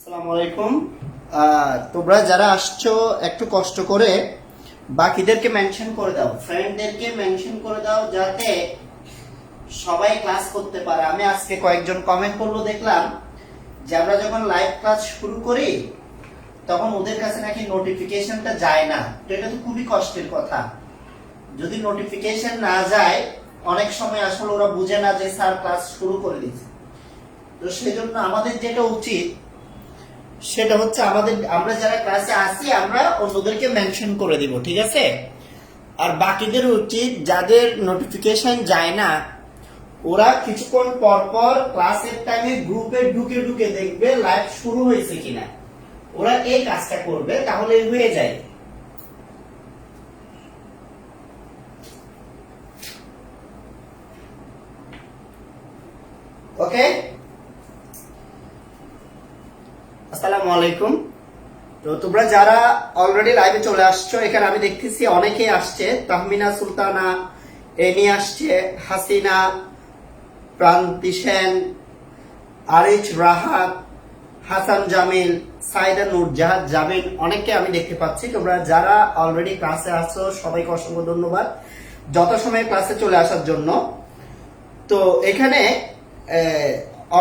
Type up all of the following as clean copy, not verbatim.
আসসালামু আলাইকুম। তোমরা যারা আসছো একটু কষ্ট করে বাকিদেরকে মেনশন করে দাও, ফ্রেন্ডদেরকে মেনশন করে দাও যাতে সবাই ক্লাস করতে পারে। আমি আজকে কয়েকজন কমেন্ট করলো, দেখলাম যে আমরা যখন লাইভ ক্লাস শুরু করি তখন ওদের কাছে নাকি নোটিফিকেশনটা যায় না। তো এটা তো খুবই কষ্টের কথা। যদি নোটিফিকেশন না যায় অনেক সময় আসলে ওরা বুঝে না যে স্যার ক্লাস শুরু করে দিয়েছে। তো সেই জন্য আমাদের যেটা উচিত সেটা হচ্ছে আমরা যারা ক্লাসে আসি আমরা অন্যদেরকে মেনশন করে দিব, ঠিক আছে? আর বাকিদের উচিত যাদের নোটিফিকেশন যায় না ওরা কিছুক্ষণ পর পর ক্লাসের টাইমে গ্রুপে ঢুকে ঢুকে দেখবে লাইভ শুরু হয়েছে কিনা। ওরা এই কাজটা করবে, তাহলে হয়ে যায়। ওকে, আসসালামু আলাইকুম। তো তোমরা যারা অলরেডি লাইভে চলে আসছো, এখানে আমি দেখতেছি অনেকেই আসছে। তাহমিনা সুলতানা, এনি আসছে, হাসিনা, প্রান্তি সেন, আরিজ রাহাত, হাসান জামিল, সাইদা নূরজাহাদ, জামিন, অনেককে আমি দেখতে পাচ্ছি। তোমরা যারা অলরেডি ক্লাসে আসছো সবাইকে অসংখ্য ধন্যবাদ যত সময় ক্লাসে চলে আসার জন্য। তো এখানে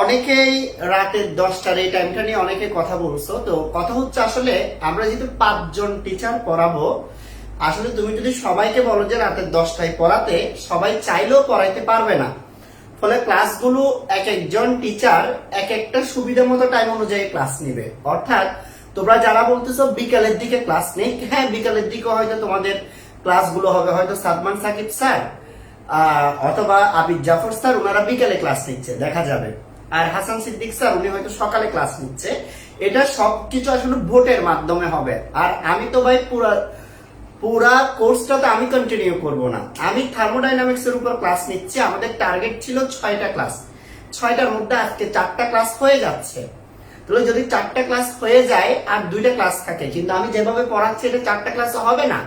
অনেকেই রাতের 10টার এই টাইমটা নিয়ে অনেকে কথা বলছো। তো কথা হচ্ছে আসলে আমরা যেহেতু 5 জন টিচার পড়াবো, আসলে তুমি যদি সবাইকে বলো যে রাতের 10টায় পড়াতে, সবাই চাইলেও পড়াইতে পারবে না। ফলে ক্লাসগুলো এক একজন টিচার এক একটা সুবিধা মতো টাইম অনুযায়ী ক্লাস নিবে। অর্থাৎ তোমরা যারা বলতেছো বিকালের দিকে ক্লাস নেই, হ্যাঁ বিকালের দিকে হয়তো তোমাদের ক্লাসগুলো হবে হয়তো সাদমান সাকিব স্যার অথবা আবিদ জাফর স্যার, ওনারা বিকালে ক্লাস নিচ্ছে, দেখা যাবে। আর হাসান সিদ্দিক স্যার উনি হয়তো সকালে ক্লাস নিচ্ছে। এটা সবকিছু আসলে ভোটের মাধ্যমে হবে। আর আমি তো ভাই পুরা কোর্সটা তো আমি কন্টিনিউ করব না। আমি থার্মোডাইনামিক্স এর উপর ক্লাস নিচ্ছি। আমাদের টার্গেট ছিল 6টা ক্লাস, 6টার মধ্যে আজকে 4টা ক্লাস হয়ে যাচ্ছে। তাহলে যদি 4টা ক্লাস হয়ে যায় আর 2টা ক্লাস থাকে, কিন্তু আমি যেভাবে পড়াচ্ছি এটা 4টা ক্লাস হবে না,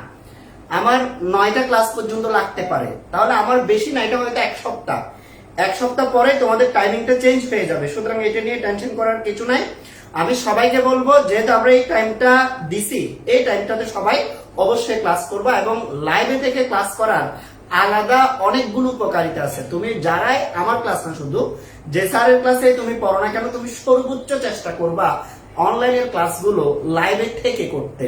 আমার 9টা ক্লাস পর্যন্ত লাগতে পারে। তাহলে আমার বেশি না, এটা হয়তো এক সপ্তাহ পরে তোমাদের টাইমিংটা চেঞ্জ হয়ে যাবে। সুতরাং এটা নিয়ে টেনশন করার কিছু নাই। আমি সবাইকে বলবো যেহেতু আমরা এই টাইমটা দিছি, এই টাইমটাতে সবাই অবশ্যই ক্লাস করবা। এবং লাইভে থেকে ক্লাস করার আলাদা অনেকগুলো উপকারিতা আছে। তুমি যারাই আমার ক্লাস না, শুধু যে স্যারের ক্লাসে তুমি পড়ো না কেন, তুমি সর্বোচ্চ চেষ্টা করবা অনলাইনের ক্লাসগুলো লাইভে থেকে করতে।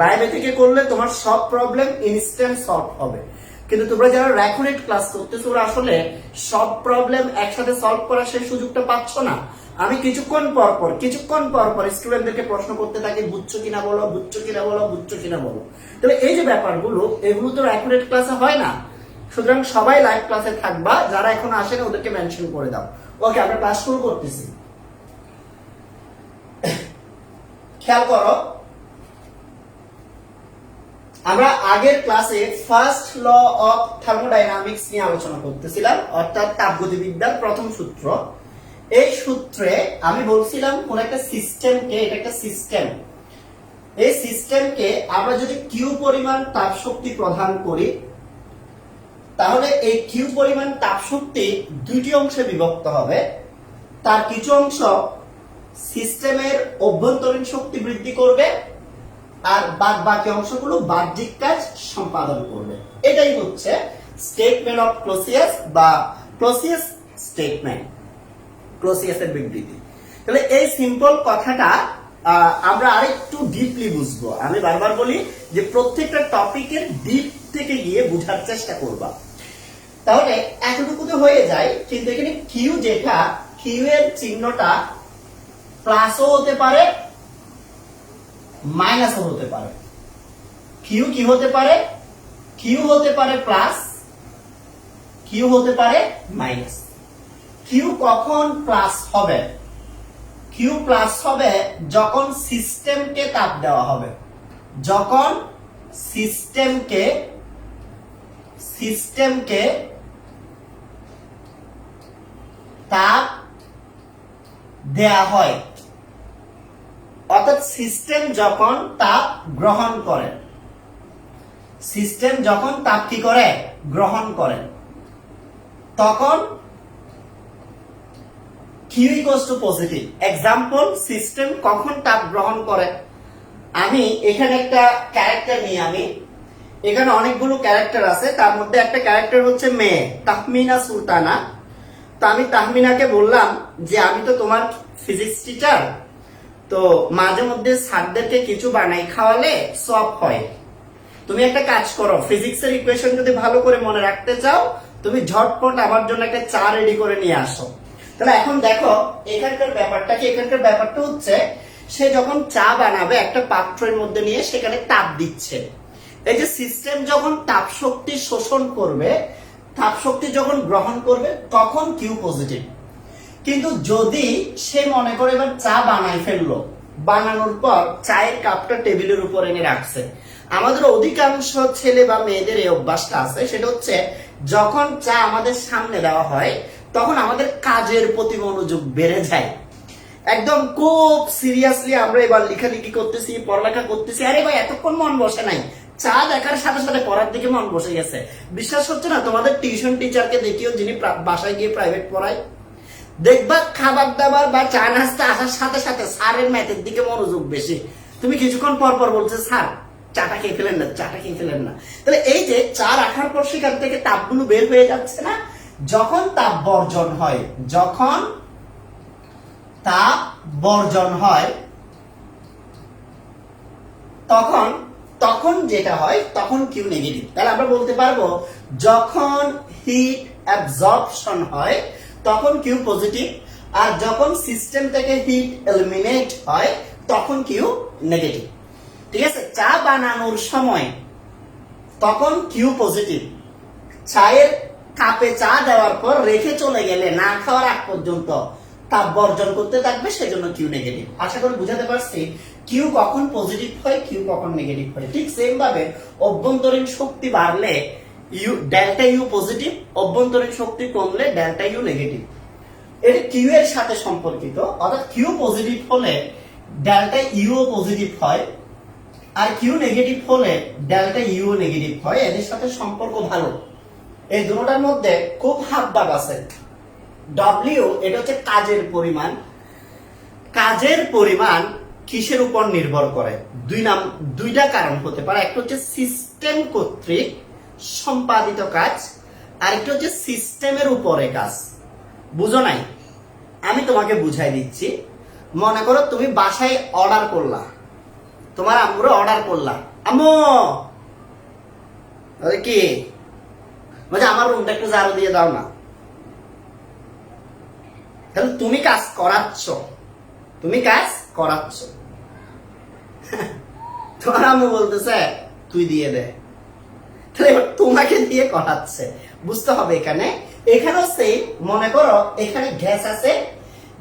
লাইভে থেকে করলে তোমার সব প্রবলেম ইনস্ট্যান্ট সলভ হবে। কিন্তু তোমরা যারা রেকর্ডেড ক্লাস করতেছো ওরা আসলে সব প্রবলেম একসাথে সলভ করার সেই সুযোগটা পাচ্ছ না। আমি কিছুক্ষণ পর পর স্টুডেন্টদেরকে প্রশ্ন করতে থাকি, বুঝছো কিনা বলো, বুঝছো কিনা বলো, বুঝছো কিনা বলো। তাহলে এই যে ব্যাপারগুলো, এগুলো তো রেকর্ডেড ক্লাসে হয় না। সুতরাং সবাই লাইভ ক্লাসে থাকবা, যারা এখন আসেন ওদেরকে মেনশন করে দাও। ওকে, আমরা ক্লাস শুরু করতেছি। খেয়াল করো, আমরা আগের ক্লাসে ফার্স্ট ল অফ থার্মোডাইনামিক্স নিয়ে আলোচনা করতেছিলাম, অর্থাৎ তাপগতিবিদ্যার প্রথম সূত্র। এই সূত্রে আমি বলছিলাম কোন একটা সিস্টেমকে, এটা একটা সিস্টেম, এই সিস্টেমকে আমরা যদি কিউ পরিমাণ তাপ শক্তি প্রদান করি, তাহলে এই কিউ পরিমাণ তাপ শক্তি দুইটি অংশে বিভক্ত হবে। তার কিছু অংশ সিস্টেমের অভ্যন্তরীণ শক্তি বৃদ্ধি করবে আর বাকি অংশগুলো বাহ্যিক কাজ সম্পাদন করবে। এটাই হচ্ছে স্টেটমেন্ট অফ ক্লোসিয়াস বা ক্লোসিয়াস স্টেটমেন্ট, ক্লোসিয়াসের বিবৃতি। তাহলে এই সিম্পল কথাটা আমরা আরেকটু ডিপলি বুঝবো। আমি বারবার বলি যে প্রত্যেকটা টপিকের ডিপ থেকে গিয়ে বোঝার চেষ্টা করবা। তাহলে এতটুকুতে হয়ে যায়, কিন্তু এখানে কিউ, যেটা কিউ এর চিহ্নটা প্লাসও হতে পারে মাইনাসও হতে পারে। কিউ কি হতে পারে? কিউ হতে পারে প্লাস, কিউ হতে পারে মাইনাস। কিউ কখন প্লাস হবে? কিউ প্লাস হবে যখন সিস্টেমকে তাপ দেওয়া হবে। যখন সিস্টেমকে তাপ দেয়া হয়, অর্থাৎ সিস্টেম যখন তাপ গ্রহণ করে, সিস্টেম যখন তাপ কি করে? গ্রহণ করে, Q equals to positive. Example, system কখন তাপ গ্রহণ করে? আমি এখানে একটা ক্যারেক্টার নিই, আমি এখানে অনেকগুলো ক্যারেক্টার আছে, তার মধ্যে একটা ক্যারেক্টার হচ্ছে মেয়ে, তাহমিনা সুলতানা। তো আমি তাহমিনাকে বললাম যে আমি তো তোমার ফিজিক্স টিচার, তো মাঝে মধ্যে স্যারদেরকে কিছু বানাই খাওয়ালে সব হয়। তুমি একটা কাজ করো, ফিজিক্সের ইকুয়েশন যদি ভালো করে মনে রাখতে চাও, তুমি ঝটপট আমার জন্য একটা চা রেডি করে নিয়ে আসো। তাহলে এখন দেখো এখানকার ব্যাপারটা কি, এখানকার ব্যাপারটা হচ্ছে সে যখন চা বানাবে একটা পাত্রের মধ্যে নিয়ে সেখানে তাপ দিচ্ছে। এই যে সিস্টেম যখন তাপ শক্তি শোষণ করবে, তাপ শক্তি যখন গ্রহণ করবে তখন কিউ পজিটিভ। কিন্তু যদি সে মনে করে এবার চা বানাই ফেললো, বানানোর পর চায়ের কাপটা টেবিলের উপর এনে রাখছে, আমাদের অধিকাংশ ছেলে বা মেয়েদের এই অভ্যাসটা আছে, সেটা হচ্ছে যখন চা আমাদের সামনে দেওয়া হয় তখন আমাদের কাজের প্রতি মনোযোগ বেড়ে যায়। একদম খুব সিরিয়াসলি আমরা এবার লেখালেখি করতেছি, পড়ালেখা করতেছি, আরে ভাই এতক্ষণ মন বসে নাই, চা দেখার সাথে সাথে পড়ার দিকে মন বসে গেছে। বিশ্বাস হচ্ছে না? তোমাদের টিউশন টিচারকে দেখিও, যিনি বাসায় গিয়ে প্রাইভেট পড়ায়, দেখবা খাবার দাবার বা চা নাস্তা আসার সাথে সাথে স্যারের ম্যাথের দিকে মনোযোগ বেশি। তুমি কিছুক্ষণ পর পর বলছে স্যার চাটা খেয়ে ফেলেন না, চাটা খেয়ে ফেলেন না। তাহলে এই যে চা রাখার পর সেখান থেকে তাপগুলো বের হয়ে যাচ্ছে না, যখন তাপ বর্জন হয়, যখন তাপ বর্জন হয় তখন তখন যেটা হয় তখন কিউ নেগেটিভ। তাহলে আমরা বলতে পারবো যখন হিট অ্যাবজর্পশন হয় তখন কিউ পজিটিভ, আর যখন সিস্টেম থেকে হিট এলিমিনেট হয় তখন কিউ নেগেটিভ। ঠিক আছে? চা বানানোর সময় তখন কিউ পজিটিভ, চায়ের কাপে চা দেওয়ার পর রেখে চলে গেলে না খাওয়ার আগ পর্যন্ত তাপ বর্জন করতে থাকবে, সেজন্য কিউ নেগেটিভ। আশা করি বুঝাতে পারছি কিউ কখন পজিটিভ হয়, কিউ কখন নেগেটিভ হয়। ঠিক সেম ভাবে অভ্যন্তরীণ শক্তি বাড়লে ইউ ডেল্টা ইউ পজিটিভ, অভ্যন্তরীণ শক্তি কমলে ডেল্টা ইউ নেগেটিভ। এটা কিউ এর সাথে সম্পর্কিত, অর্থাৎ কিউ পজিটিভ হলে ডেল্টা ইউ পজিটিভ হয়, আর কিউ নেগেটিভ হলে ডেল্টা ইউ নেগেটিভ হয়। এদের সাথে সম্পর্ক ভালো। এই দুটোটার মধ্যে খুব হাবভাব আছে। ডব্লিউ এটা হচ্ছে কাজের পরিমাণ। কাজের পরিমাণ কিসের উপর নির্ভর করে? দুইটা কারণ হতে পারে। একটা হচ্ছে সিস্টেম কর্তৃক সম্পাদিত কাজ, আর একটা হচ্ছে সিস্টেমের উপরে কাজ। বুঝো নাই? আমি তোমাকে বুঝাই দিচ্ছি। মনে করো তুমি বাসায় অর্ডার করলা, তোমার আম্মুরে অর্ডার করলা, আম্মু কি মানে আমার রুমটা একটু ঝাড়ু দিয়ে দাও না। তাহলে তুমি কাজ করাচ্ছ, তুমি কাজ করাচ্ছ। তোমার আম্মু বলতেছে তুই দিয়ে দে, তাহলে এবার তোমাকে দিয়ে করাচ্ছে। বুঝতে হবে এখানেও সেই মনে করো এখানে গ্যাস আছে,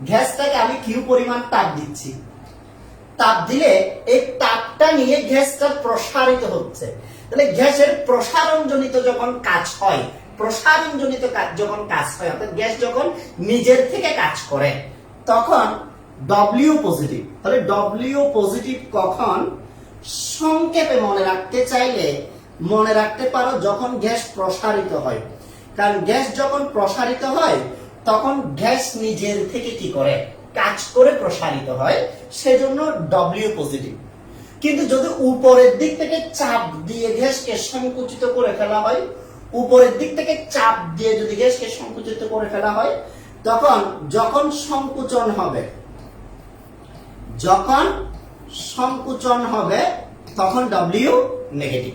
গ্যাসটাকে আমি কিউ পরিমাণ তাপ দিচ্ছি, তাপ দিলে এই তাপটা নিয়ে গ্যাসটা প্রসারিত হচ্ছে। তাহলে গ্যাসের প্রসারণজনিত যখন কাজ হয়, প্রসারণজনিত যখন কাজ হয়, অর্থাৎ গ্যাস যখন নিজের থেকে কাজ করে তখন ডব্লিউ পজিটিভ। তাহলে ডব্লিউ পজিটিভ কখন? সংক্ষেপে মনে রাখতে চাইলে মনে রাখতে পারো যখন গ্যাস প্রসারিত হয়। কারণ গ্যাস যখন প্রসারিত হয় তখন গ্যাস নিজের থেকে কি করে? কাজ করে প্রসারিত হয়, সেজন্য ডব্লিউ পজিটিভ। কিন্তু যদি উপরের দিক থেকে চাপ দিয়ে গ্যাসকে সংকুচিত করে ফেলা হয়, উপরের দিক থেকে চাপ দিয়ে যদি গ্যাসকে সংকুচিত করে ফেলা হয়, তখন যখন সংকুচন হবে, যখন সংকুচন হবে তখন ডব্লিউ নেগেটিভ।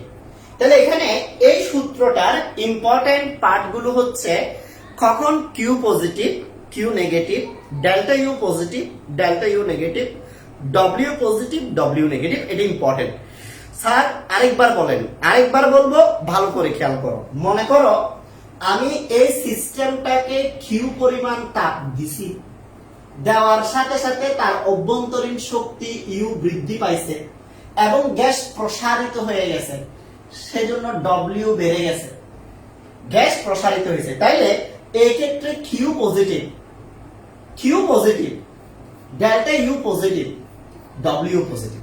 তাহলে এখানে এই সূত্রটার ইম্পর্টেন্ট পার্টগুলো হচ্ছে কখন Q positive, Q negative, delta U positive, delta U negative, W positive, W negative. এটা ইম্পর্টেন্ট। স্যার আরেকবার বলেন। আরেকবার বলবো, ভালো করে খেয়াল করো। মনে করো আমি এই সিস্টেমটাকে কিউ পরিমাণ তাপ দিছি, দেওয়ার সাথে সাথে তার অভ্যন্তরীণ শক্তি ইউ বৃদ্ধি পাইছে এবং গ্যাস প্রসারিত হয়ে গেছে, সেজন্য ডব্লিউ বেড়ে গেছে, গ্যাস প্রসারিত হয়েছে। তাইলে এই ক্ষেত্রে Q positive, Q positive, delta U positive, W positive.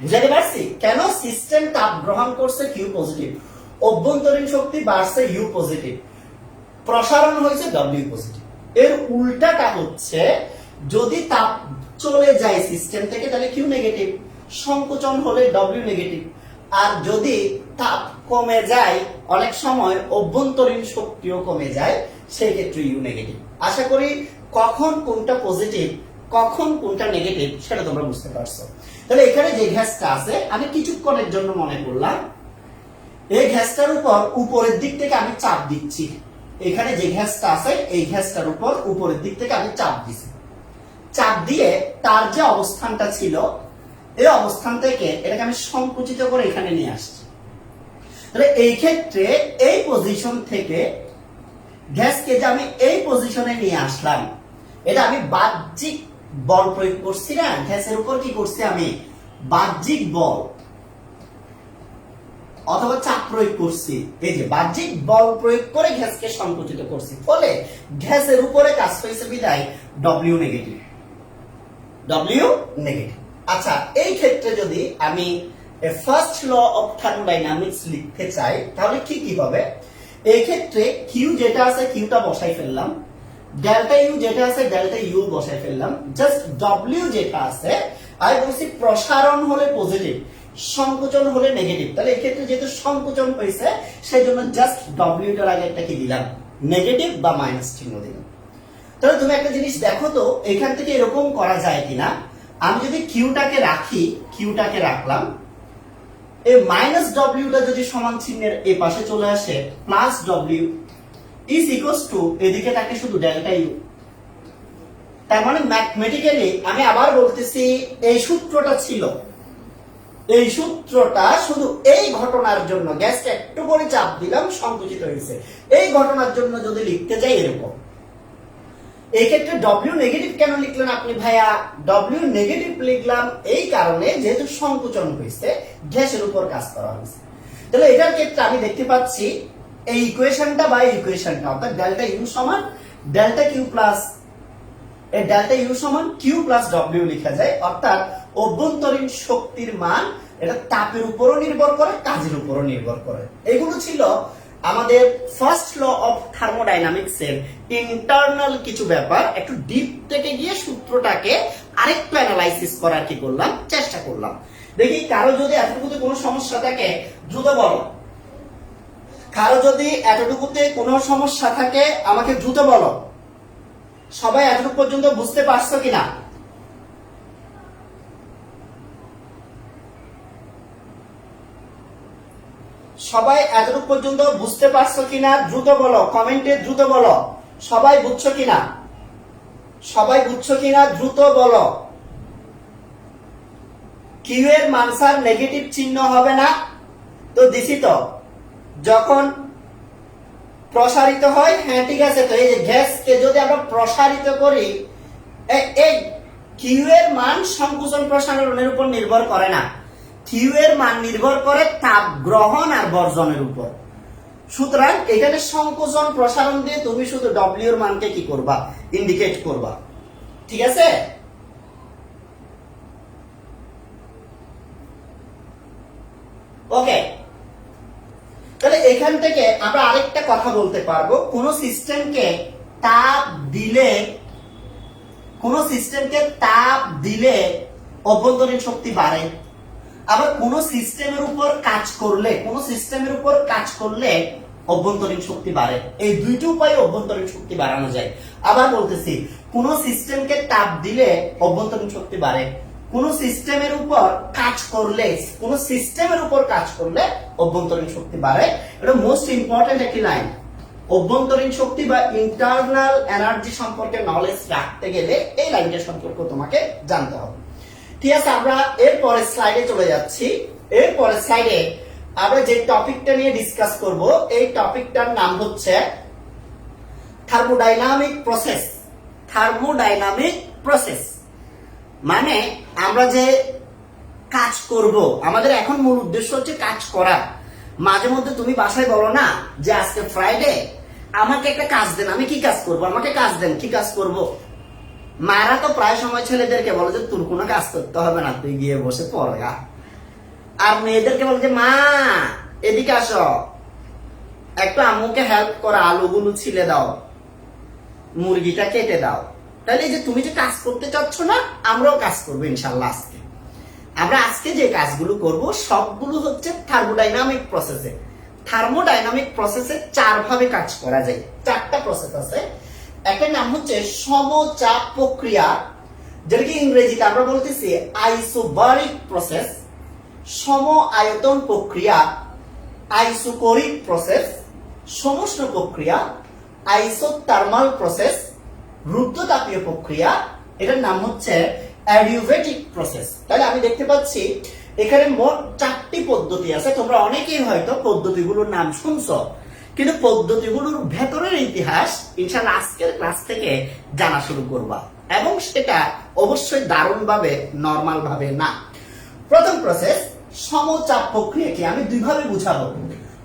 বুঝাতে পারছি? কেন? সিস্টেম তাপ গ্রহণ করছে, কিউ পজিটিভ, অভ্যন্তরীণ শক্তি বাড়ছে, ইউ পজিটিভ, প্রসারণ হয়েছে, ডব্লিউ পজিটিভ। এর উল্টাটা হচ্ছে যদি তাপ চলে যায় সিস্টেম থেকে তাহলে কিউ নেগেটিভ, সংকোচন হলে ডব্লিউ নেগেটিভ। আর যদি তাপ কমে যায়, অনেক সময় অভ্যন্তরীণ শক্তিও কমে যায়, সেই ক্ষেত্রে ইউ নেগেটিভ। আশা করি কখন কোনটা পজিটিভ কখন কোনটা নেগেটিভ সেটা তোমরা বুঝতে পারছো। তাহলে এখানে যে গ্যাসটা আছে আমি কিছুক্ষণের জন্য মনে করলাম এই গ্যাসটার উপর উপরের দিক থেকে আমি চাপ দিচ্ছি। এখানে যে গ্যাসটা আছে এই গ্যাসটার উপর উপরের দিক থেকে আমি চাপ দিছি, চাপ দিয়ে তার যে অবস্থানটা ছিল এই অবস্থান থেকে এটাকে আমি সংকুচিত করে এখানে নিয়ে আসছি। তাহলে এই ক্ষেত্রে এই পজিশন থেকে গ্যাসকে যে আমি এই পজিশনে নিয়ে আসলাম, এটা আমি বাহ্যিক বল প্রয়োগ করছি না, গ্যাসের উপর কি করছি আমি বাহ্যিক বল অথবা চাপ প্রয়োগ করছি। এই যে বাহ্যিক বল প্রয়োগ করে গ্যাসকে সংকুচিত করছি, ফলে গ্যাসের উপরে কাজ হয়েছে বিদায় ডব্লিউ নেগেটিভ, ডব্লিউ নেগেটিভ। আচ্ছা, এই ক্ষেত্রে যদি আমি ফার্স্ট ল অফ থার্মোডাইনামিক্স লিখতে চাই তাহলে কি কি হবে? এই ক্ষেত্রে কিউ যেটা আছে কিউটা বসাই ফেললাম, ডেল্টা ইউ যেটা আছে ডেল্টা ইউ বসাই ফেললাম, জাস্ট ডব্লিউ যেটা আছে আমি বলছি প্রসারণ হলে পজিটিভ, সংকোচন হলে নেগেটিভ। তাহলে এই ক্ষেত্রে যেহেতু সংকোচন হয়েছে সেই জন্য জাস্ট ডব্লিউ টার আগে একটা কি দিলাম নেগেটিভ বা মাইনাস চিহ্ন দিলাম। তাহলে তুমি একটা জিনিস দেখো তো এখান থেকে এরকম করা যায় কিনা। আমি যদি কিউটাকে রাখি, কিউটাকে রাখলাম, এই মাইনাস ডব্লিউটা যদি সমান চিহ্নের এই পাশে চলে আসে plus W is equals to এদিকে থাকে শুধু ডেল্টা ইউ। তার মানে ম্যাথমেটিক্যালি আমি আবার বলতেছি এই সূত্রটা ছিল, এই সূত্রটা শুধু এই ঘটনার জন্য গ্যাসকে একটু করে চাপ দিলাম সংকুচিত হয়েছে, এই ঘটনার জন্য যদি লিখতে যাই এরকম। এই ক্ষেত্রে ডব্লিউ নেগেটিভ কেন লিখলেন আপনি ভাইয়া? ডব্লিউ নেগেটিভ লিখলাম এই কারণে যেহেতু সংকোচন হয়েছে, গ্যাসের উপর কাজ করা হয়েছে। তাহলে এটার ক্ষেত্রে আমি দেখতে পাচ্ছি এই ইকুয়েশনটা বা ইকুয়েশনটা অর্থাৎ ডেল্টা ইউ সমান ডেল্টা কিউ প্লাস এই ডেল্টা ইউ সমান কিউ প্লাস ডব্লিউ লেখা যায়। অর্থাৎ অভ্যন্তরীণ শক্তির মান এটা তাপের উপরও নির্ভর করে, কাজের উপরও নির্ভর করে। এগুলো ছিল আমাদের ফার্স্ট ল অফ থার্মোডাইনামিক্স এর ইন্টারনাল কিছু ব্যাপার। একটু ডিপ থেকে গিয়ে সূত্রটাকে আরেকটু অ্যানালাইসিস করার কি করলাম চেষ্টা করলাম। দেখি কারো যদি এতটুকুতে কোনো সমস্যা থাকে দ্রুত বলো, কারো যদি এতটুকুতে কোনো সমস্যা থাকে আমাকে দ্রুত বলো। সবাই এতটুকু পর্যন্ত বুঝতে পারছো কিনা? সবাই এতটুকু পর্যন্ত বুঝতে পারছো কিনা দ্রুত বলো, কমেন্টে দ্রুত বলো। সবাই বুঝছো কিনা? সবাই বুঝছো কিনা দ্রুত বলো। কিউ এর মান স্যার নেগেটিভ চিহ্ন হবে না তো দিছি তো, যখন প্রসারিত হয়। হ্যাঁ ঠিক আছে। তো এই যে গ্যাসকে যদি আমরা প্রসারিত করি, এই কিউ এর মান সংকোচন প্রসারণের উপর নির্ভর করে না, কিউ এর মান নির্ভর করে তাপ গ্রহণ আর বর্জনের উপর। সুতরাং এখানে সংকোচন প্রসারণ দিয়ে তুমি শুধু ডব্লিউ এর মানকে কি করবা ইন্ডিকেট করবা, ঠিক আছে? ওকে, তাহলে এখান থেকে আমরা আরেকটা কথা বলতে পারবো, কোন সিস্টেমকে তাপ দিলে, কোন সিস্টেমকে তাপ দিলে অভ্যন্তরীণ শক্তি বাড়ে, আবার কোন সিস্টেমের উপর কাজ করলে, কোন সিস্টেমের উপর কাজ করলে অভ্যন্তরীণ শক্তি বাড়ে। এই দুইটি উপায়ে অভ্যন্তরীণ শক্তি বাড়ানো যায়। আবার বলতেছি, কোন সিস্টেমকে তাপ দিলে অভ্যন্তরীণ শক্তি বাড়ে, কোন সিস্টেমের উপর কাজ করলে, কোন সিস্টেমের উপর কাজ করলে অভ্যন্তরীণ শক্তি বাড়ে। এটা মোস্ট ইম্পর্টেন্ট একটি লাইন। অভ্যন্তরীণ শক্তি বা ইন্টারনাল এনার্জি সম্পর্কে নলেজ রাখতে গেলে এই লাইনটা সম্পর্কে তোমাকে জানতে হবে। ঠিক আছে, আমরা এরপরে স্লাইডে চলে যাচ্ছি। এরপরে স্লাইডে আমরা যে টপিকটা নিয়ে ডিসকাস করব, এই টপিকটার নাম হচ্ছে থার্মোডাইনামিক প্রসেস। থার্মোডাইনামিক প্রসেস মানে আমরা যে কাজ করব, আমাদের এখন মূল উদ্দেশ্য হচ্ছে কাজ করা। মাঝে মধ্যে তুমি বাসায় বলো না যে আজকে ফ্রাইডে, আমাকে একটা কাজ দেন, আমি কি কাজ করব, আমাকে কাজ দেন, কি কাজ করব। মারা তো প্রায় সময় ছেলেদেরকে বলে যে তোর কোনো কাজ করতে হবে না, তুই গিয়ে বসে পড়া। আর মেয়েদেরকে বলে যে মা এদিকে আসো, একটু আম্মুকে হেল্প করো, আলুগুলো ছিলে দাও। মুরগিটা কেটে দাও। তাহলে এই যে তুমি যে কাজ করতে চাচ্ছ না, আমরাও কাজ করবো ইনশাল্লাহ। আজকে আমরা যে কাজগুলো করব সবগুলো হচ্ছে থার্মোডাইনামিক প্রসেসে। থার্মোডাইনামিক প্রসেসে 4 ভাবে কাজ করা যায়, 4টা প্রসেস আছে। একটা নাম হচ্ছে সমচাপ প্রক্রিয়া, যেটাকে ইংরেজিতে আমরা বলতেছি আইসোবারিক প্রসেস, সম আয়তন প্রক্রিয়া আইসোকোরিক প্রসেস, সমুষ্ণ প্রক্রিয়া আইসোথার্মাল প্রসেস, রুদ্ধতাপীয় প্রক্রিয়া, এটার নাম হচ্ছে অ্যাডিউভেটিক প্রসেস। তাহলে আমি দেখতে পাচ্ছি এখানে মোট 4টি পদ্ধতি আছে। তোমরা অনেকেই হয়তো পদ্ধতিগুলোর নাম শুনছো, কিন্তু পদ্ধতিগুলোর ভেতরের ইতিহাস ইনশাআল্লাহ আজকের ক্লাস থেকে জানা শুরু করবা, এবং সেটা অবশ্যই দারুণভাবে নরমাল ভাবে না। প্রথম প্রসেস সমচাপ প্রক্রিয়াকে আমি 2 ভাবে বুঝাবো।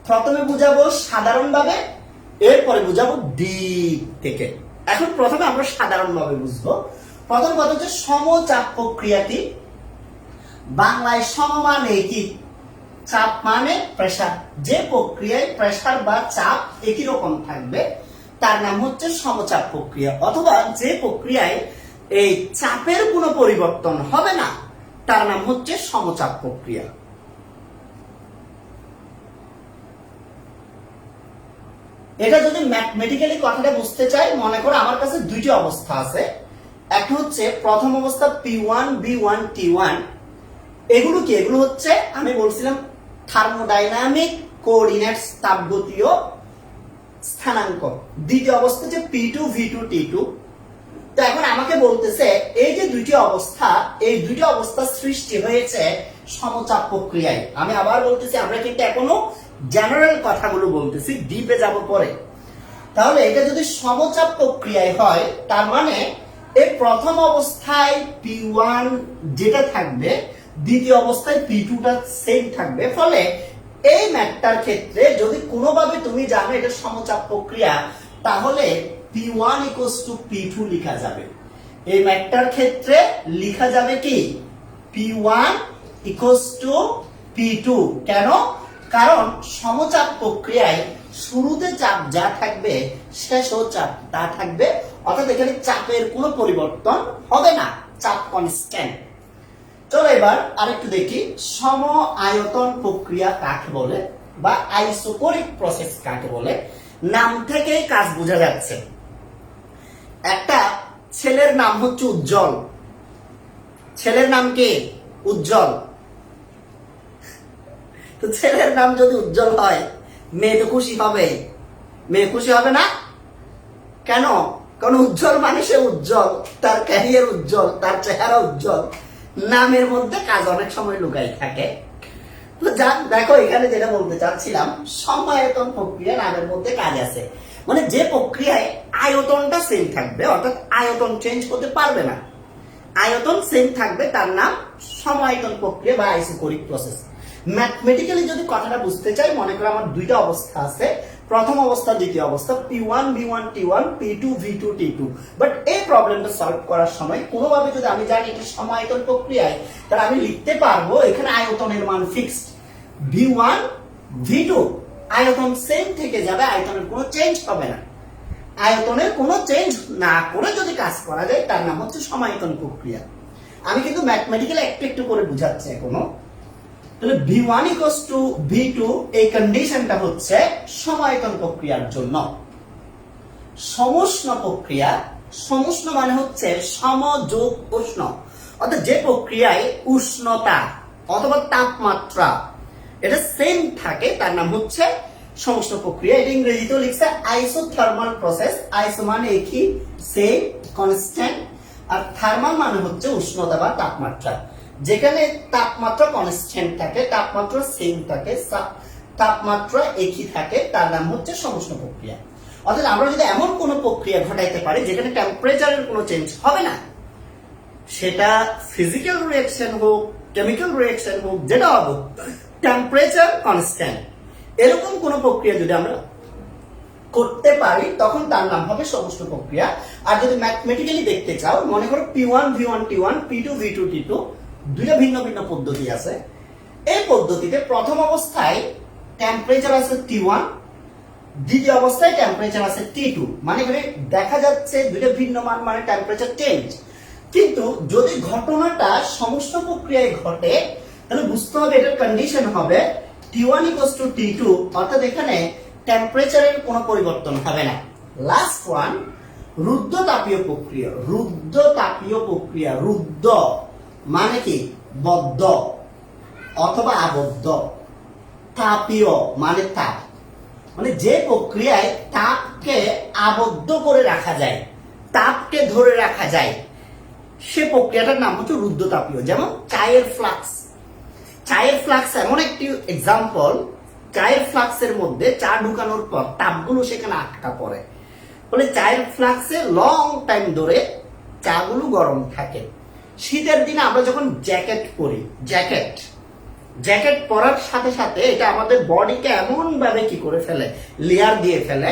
প্রথমে বুঝাবো সাধারণভাবে, এরপরে বুঝাবো দিক থেকে। এখন প্রথমে আমরা সাধারণভাবে বুঝবো। প্রথম কথা হচ্ছে সমচাপ প্রক্রিয়াটি বাংলায় সম মানে কি, চাপ মানে প্রেসার। যে প্রক্রিয়ায় প্রেসার বা চাপ একই রকম থাকবে তার নাম হচ্ছে সমচাপ প্রক্রিয়া, অথবা যে প্রক্রিয়ায় এই চাপের কোনো পরিবর্তন হবে না তার নাম হচ্ছে সমচাপ প্রক্রিয়া। এটা যদি ম্যাথমেটিক্যালি কথাটা বুঝতে চাই, মনে করো আমার কাছে 2টি অবস্থা আছে। একটা হচ্ছে প্রথম অবস্থা P1 B1 T1। এগুলো কি? এগুলো হচ্ছে আমি বলছিলাম থার্মোডাইনামিক কোঅর্ডিনেটস, তাপগতীয় স্থানাঙ্ক। দ্বিতীয় অবস্থা হচ্ছে P2 V2 T2। তো এখন আমাকে বলতেছে এই যে 2টি অবস্থা, এই 2টি অবস্থা সৃষ্টি হয়েছে সমচাপ প্রক্রিয়ায়। আমি আবার বলতেছি, আমরা কিন্তু এখনো জেনারেল কথাগুলো বলতেছি, ডিপে যাব পরে। তাহলে এটা যদি সমচাপ প্রক্রিয়ায় হয়, তার মানে এই প্রথম অবস্থায় P1 যেটা থাকবে, দ্বিতীয় অবস্থায় P2টা সেম থাকবে। ফলে এই ম্যাথটার ক্ষেত্রে যদি কোনোভাবে তুমি জানো এটা সমচাপ প্রক্রিয়া, তাহলে P1 = P2 লেখা যাবে। এই ম্যাথটার ক্ষেত্রে লেখা যাবে কি P1 = P2। কেন? কারণ সমচাপ প্রক্রিয়ায় শুরুতে চাপ যা থাকবে শেষেও চাপ তা থাকবে, অর্থাৎ এখানে চাপের কোনো পরিবর্তন হবে না, চাপ কনস্ট্যান্ট। চলো এবার আরেকটু দেখি সম আয়তন প্রক্রিয়া কাকে বলে বা আইসোকোরিক প্রসেস কাকে বলে। নাম থেকেই কাজ বোঝা যাচ্ছে। একটা ছেলের নাম হচ্ছে উজ্জ্বল। ছেলের নাম কি? উজ্জ্বল। তো ছেলের নাম যদি উজ্জ্বল হয়, মেয়ে তো খুশি হবে। মেয়ে খুশি হবে না? কেন? কারণ উজ্জ্বল মানে সে উজ্জ্বল, তার ক্যারিয়ার উজ্জ্বল, তার চেহারা উজ্জ্বল। নামের মধ্যে কাজ অনেক সময় লুকাই থাকে। তো যাক, দেখো এখানে যেটা বলতে চাচ্ছিলাম, সমায়তন প্রক্রিয়া নামের মধ্যে কাজ আছে। মানে যে প্রক্রিয়ায় আয়তনটা সেম থাকবে, অর্থাৎ আয়তন চেঞ্জ করতে পারবে না, আয়তন সেম থাকবে, তার নাম সমায়তন প্রক্রিয়া বা আইসোকোরিক প্রসেস। ম্যাথমেটিক্যালি যদি কথাটা বুঝতে চাই, মনে করো আমার 2টা অবস্থা আছে, প্রথম অবস্থা দ্বিতীয় অবস্থা, P1 B1 T1 P2 V2 T2। But এই প্রবলেমটা সলভ করার সময় কোনোভাবে যদি আমি জানি এটা সমায়তন প্রক্রিয়ায়, তাহলে আমি লিখতে পারবো এখানে আয়তনের মান ফিক্সড V1 V2, আয়তন সেম থেকে যাবে, আয়তনের কোনো চেঞ্জ হবে না। আয়তনের কোনো চেঞ্জ না করে যদি কাজ করা যায় তার নাম হচ্ছে সমায়তন প্রক্রিয়া। আমি কিন্তু ম্যাথমেটিক্যালি একটু একটু করে বুঝাচ্ছি এখনো। তাহলে V1 = V2, এই কন্ডিশনটা হচ্ছে সমায়তন প্রক্রিয়ার জন্য। সমুষ্ণ প্রক্রিয়া, সমুষ্ণ মানে হচ্ছে সম যোগ উষ্ণ, অর্থাৎ যে প্রক্রিয়ায় উষ্ণতা অথবা তাপমাত্রা এটা সেম থাকে তার নাম হচ্ছে সমুষ্ণ প্রক্রিয়া। এটা ইংরেজিতেও লিখছে আইসোথার্মাল প্রসেস। আইসো মানে একই, সেম, কনস্ট্যান্ট, আর থার্মাল মানে হচ্ছে উষ্ণতা বা তাপমাত্রা। যেখানে তাপমাত্রা কনস্ট্যান্ট থাকে, তাপমাত্রা সেম থাকে, তাপমাত্রা একই থাকে, তার নাম হচ্ছে সমুষ্ণ প্রক্রিয়া। অর্থাৎ আমরা যদি এমন কোনো প্রক্রিয়া ঘটাইতে পারি যেখানে টেম্পারেচারের কোনো চেঞ্জ হবে না, সেটা ফিজিক্যাল রিঅ্যাকশন হোক, কেমিক্যাল রিঅ্যাকশন হোক, যেটা হবে টেম্পারেচার কনস্ট্যান্ট, এরকম কোন প্রক্রিয়া যদি আমরা করতে পারি তখন তার নাম হবে সমুষ্ণ প্রক্রিয়া। আর যদি ম্যাথমেটিক্যালি দেখতে চাও, মনে করো P1 V1 T1 P2 V2 T2, দুইটা ভিন্ন ভিন্ন পদ্ধতি আছে। এই পদ্ধতিতে প্রথম অবস্থায় টেম্পারেচার আছে T1, দ্বিতীয় অবস্থায় টেম্পারেচার আছে T2, মানে এখানে দেখা যাচ্ছে দুইটা ভিন্ন মান, মানে টেম্পারেচার চেঞ্জ। কিন্তু যদি ঘটনাটা সমস্ত প্রক্রিয়ায় ঘটে তাহলে বুঝতে হবে এটার কন্ডিশন হবে T1 = T2, অর্থাৎ এখানে টেম্পারেচারের কোনো পরিবর্তন হবে না। লাস্ট ওয়ান, রুদ্ধ তাপীয় প্রক্রিয়া। রুদ্ধ তাপীয় প্রক্রিয়া, রুদ্ধ মানে কি বদ্ধ অথবা আবদ্ধ, তাপীয় মানে তাপ, মানে যে প্রক্রিয়ায় তাপকে আবদ্ধ করে রাখা যায়, তাপকে ধরে রাখা যায়, সে প্রক্রিয়াটার নাম হচ্ছে রুদ্ধ তাপীয়। যেমন চায়ের ফ্লাক্স। চায়ের ফ্লাক্স এমন একটি এক্সাম্পল, চায়ের ফ্লাক্সের মধ্যে চা ঢুকানোর পর তাপগুলো সেখানে আটকা পড়ে, ফলে চায়ের ফ্লাক্সে লং টাইম ধরে চাগুলো গরম থাকে। শীতের দিনে আমরা যখন জ্যাকেট পরি, জ্যাকেট পরার সাথে সাথে এটা আমাদের বডিকে এমন ভাবে কি করে ফেলে, লেয়ার দিয়ে ফেলে,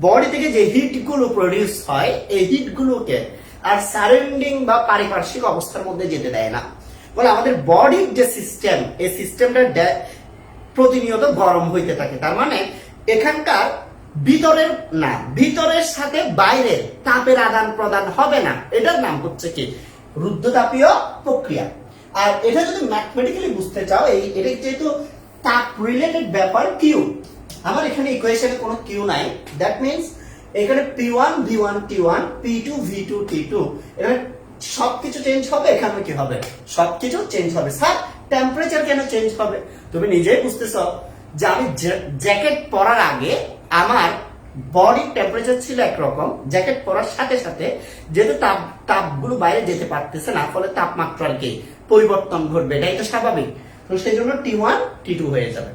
বডি থেকে যে হিট গুলো প্রডিউস হয় এই হিট গুলোকে আর সারাউন্ডিং বা পারিপার্শ্বিক অবস্থার মধ্যে যেতে দেয় না। বলে আমাদের বডির যে সিস্টেম, এই সিস্টেমটা প্রতিনিয়ত গরম হইতে থাকে। তার মানে এখানকার ভিতরের না, ভিতরের সাথে বাইরের তাপের আদান প্রদান হবে না। এটার নাম হচ্ছে কি রুদ্ধতাপীয় প্রক্রিয়া। আর এটা যদি ম্যাথমেটিক্যালি বুঝতে চাও, এটা যেহেতু তাপ রিলেটেড ব্যাপার, কিউ, আমার এখানে ইকুয়েশনে কোনো কিউ নাই, দ্যাট মিন্স এখানে P1 V1 T1, P2 V2 T2, এখানে সবকিছু চেঞ্জ হবে। এখানে কি হবে, সবকিছু চেঞ্জ হবে। স্যার টেম্পারেচার কেন চেঞ্জ হবে? তুমি নিজেই বুঝতেছো যে আমি জ্যাকেট পরার আগে আমার বডির টেম্পারেচার ছিল একরকম, জ্যাকেট পরার সাথে সাথে যেহেতু তাপগুলো বাইরে যেতে পারতেছে না, ফলে তাপমাত্রার কি পরিবর্তন ঘটবে, এটাই তো স্বাভাবিক। তো সেই জন্য T1 T2 হয়ে যাবে।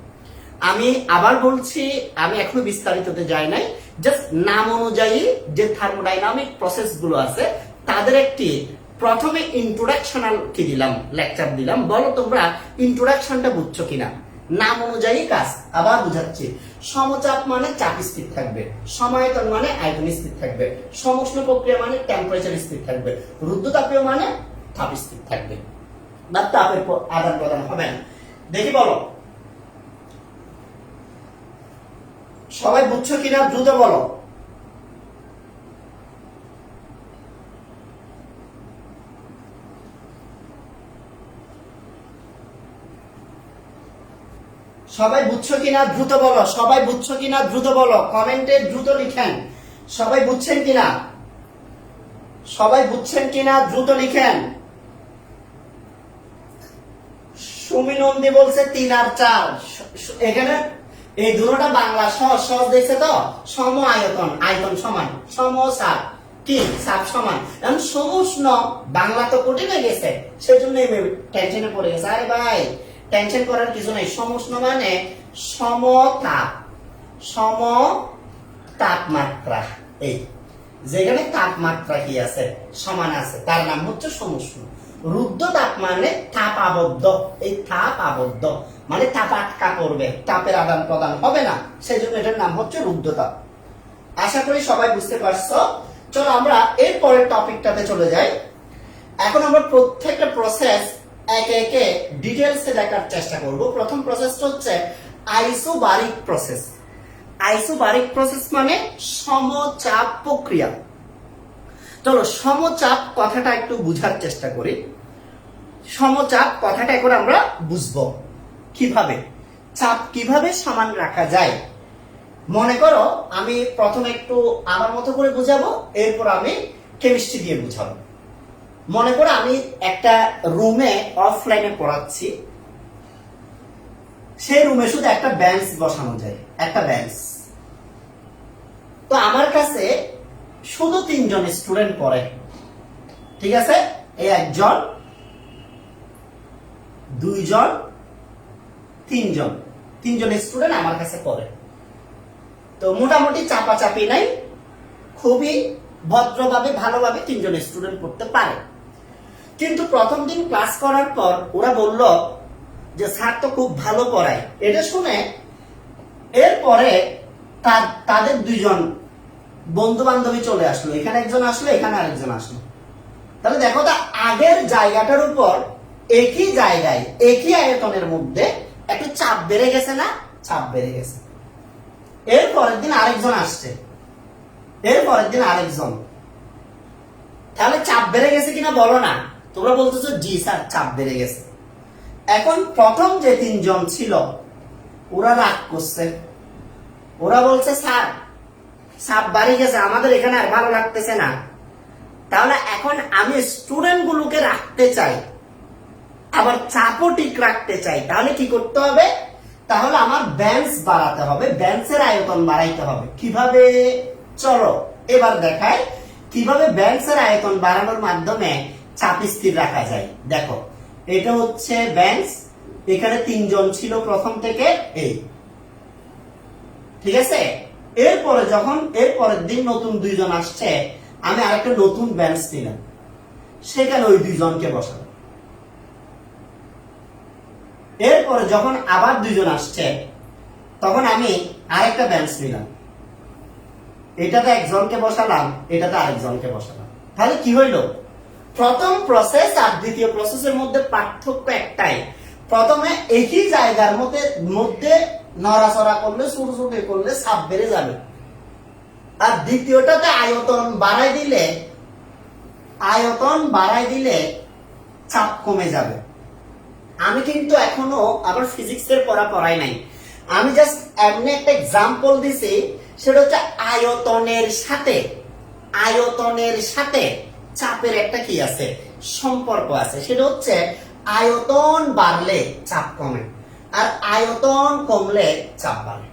আমি আবার বলছি, আমি এখনো বিস্তারিততে যাই নাই, জাস্ট নাম অনুযায়ী যে থার্মোডাইনামিক প্রসেস গুলো আছে তাদের একটি প্রথমে ইন্ট্রোডাকশনাল কি দিলাম, লেকচার দিলাম। বলো তোমরা ইন্ট্রোডাকশনটা বুঝছো কিনা? নাম অনুযায়ী কাজ। আবার বুঝাচ্ছি, সমচাপ মানে চাপ স্থির থাকবে, সমায়তন মানে আয়তন স্থির থাকবে, সমুষ্ণ প্রক্রিয়া মানে টেম্পারেচার স্থির থাকবে, রুদ্ধতাপীয় মানে তাপ স্থির থাকবে, বা তাপের আদান প্রদান হবে না। দেখি বলো সবাই বুঝছো কিনা, দ্রুত বলো। সবাই বুঝছো কিনা দ্রুত বলো, সবাই বুঝছো কিনা দ্রুত বলো, কমেন্টে দ্রুত লিখেন। সবাই বুঝছেন কিনা, সবাই বুঝছেন কিনা দ্রুত লিখেন। সুমি নন্দী বলছে 3 আর 4। এখানে এই দুটোটা বাংলা সহজ সহজ দেখছে তো, সম আয়তন, আয়তন সমান, সম চাপ কি চাপ সমান। এখন সমুষ্ণ বাংলা তো কঠিন হয়ে গেছে, সেজন্য টেনশনে পড়ে গেছে। আরে ভাই টেনশন করার কিছু নাই, সমুষ্ণ মানে সমতাপ, সম তাপমাত্রা, এই যেখানে তাপমাত্রা কি আছে সমান আছে তার নাম হচ্ছে সমুষ্ণ। রুদ্ধ তাপ মানে তাপ আবদ্ধ, এই তাপ আবদ্ধ মানে তাপ আটকা পড়বে, তাপের আদান প্রদান হবে না, সেই জন্য এটার নাম হচ্ছে রুদ্ধ তাপ। আশা করি সবাই বুঝতে পারছো। চলো আমরা এর পরের টপিকটাতে চলে যাই। এখন আমরা প্রত্যেকটা প্রসেস একে একে ডিটেইলসে দেখার চেষ্টা করব। প্রথম প্রসেসটা হচ্ছে আইসোবারিক প্রসেস। আইসোবারিক প্রসেস মানে সমচাপ প্রক্রিয়া। চলো সমচাপ কথাটা একটু বুঝার চেষ্টা করি। সমচাপ কথাটা এখন আমরা বুঝবো কিভাবে, চাপ কিভাবে সমান রাখা যায়। মনে করো আমি প্রথমে একটু আমার মতো করে বুঝাবো, এরপর আমি কেমিস্ট্রি দিয়ে বুঝাবো। মনে করো আমি একটা রুমে অফলাইনে পড়াচ্ছি, সেই রুমে শুধু একটা বেঞ্চ বসানো যায়, একটা বেঞ্চ। তো আমার কাছে শুধু 3 জন স্টুডেন্ট পড়ে, ঠিক আছে? এই 1 জন, 2 জন, 3 জন, 3 জন স্টুডেন্ট আমার কাছে পড়ে। তো মোটামুটি চাপাচাপি নাই, খুবই ভদ্রভাবে ভালোভাবে 3 জন স্টুডেন্ট পড়তে পারে। কিন্তু প্রথম দিন ক্লাস করার পর ওরা বলল যে স্যার তো খুব ভালো পড়ায়। এটা শুনে এরপরে তাদের 2 জন বন্ধু বান্ধবী চলে আসলো, এখানে একজন আসলো, এখানে আরেকজন আসলো। তাহলে দেখো তো আগের জায়গাটার উপর একই জায়গায় একই আয়তনের মধ্যে একটু চাপ বেড়ে গেছে না? চাপ বেড়ে গেছে। এর পরের দিন আরেকজন আসছে, এর পরের দিন আরেকজন, তাহলে চাপ বেড়ে গেছে কিনা বলো না? তোমরা বলতেছো জি স্যার চাপ বেড়ে গেছে। এখন প্রথম যে তিনজন ছিল ওরা রাগ করছে, ওরা বলছে স্যার চাপ বাড়ি গেছে, আমাদের এখানে আর ভালো লাগতেছে না। তাহলে এখন আমি স্টুডেন্ট গুলোকে রাখতে চাই, আবার চাপও ঠিক রাখতে চাই, তাহলে কি করতে হবে? তাহলে আমার বেঞ্চ বাড়াতে হবে, বেঞ্চের আয়তন বাড়াইতে হবে। কিভাবে? চলো এবার দেখাই কিভাবে বেঞ্চের আয়তন বাড়ানোর মাধ্যমে চাপ স্থির রাখা যায়। দেখো এটা হচ্ছে বেঞ্চ, এখানে তিনজন ছিল প্রথম থেকে, এই ঠিক আছে। এরপরে যখন এর পরের দিন নতুন দুইজন আসছে, আমি আরেকটা নতুন বেঞ্চ নিলাম, সেখানে ওই দুইজনকে বসালাম। এরপরে যখন আবার দুইজন আসছে, তখন আমি আরেকটা বেঞ্চ নিলাম, এটাতে একজনকে বসালাম, এটাতে আরেকজনকে বসালাম। তাহলে কি হইল? প্রথম প্রসেস আর দ্বিতীয় প্রসেসের মধ্যে পার্থক্য একটাই, প্রথমে একই জায়গার মধ্যে নড়াচড়া করলে, ছুটছুটি করলে চাপ বেড়ে যাবে, আর দ্বিতীয়টাতে আয়তন বাড়াই দিলে চাপ কমে যাবে। আমি কিন্তু এখনো আবার ফিজিক্সের পড়া পড়াই নাই, আমি জাস্ট এমনি একটা এক্সাম্পল দিছি, সেটা হচ্ছে আয়তনের সাথে চাপের একটা কি আছে, সম্পর্ক আছে। সেটা হচ্ছে আয়তন বাড়লে চাপ কমে, আর আয়তন কমলে চাপ বাড়ে।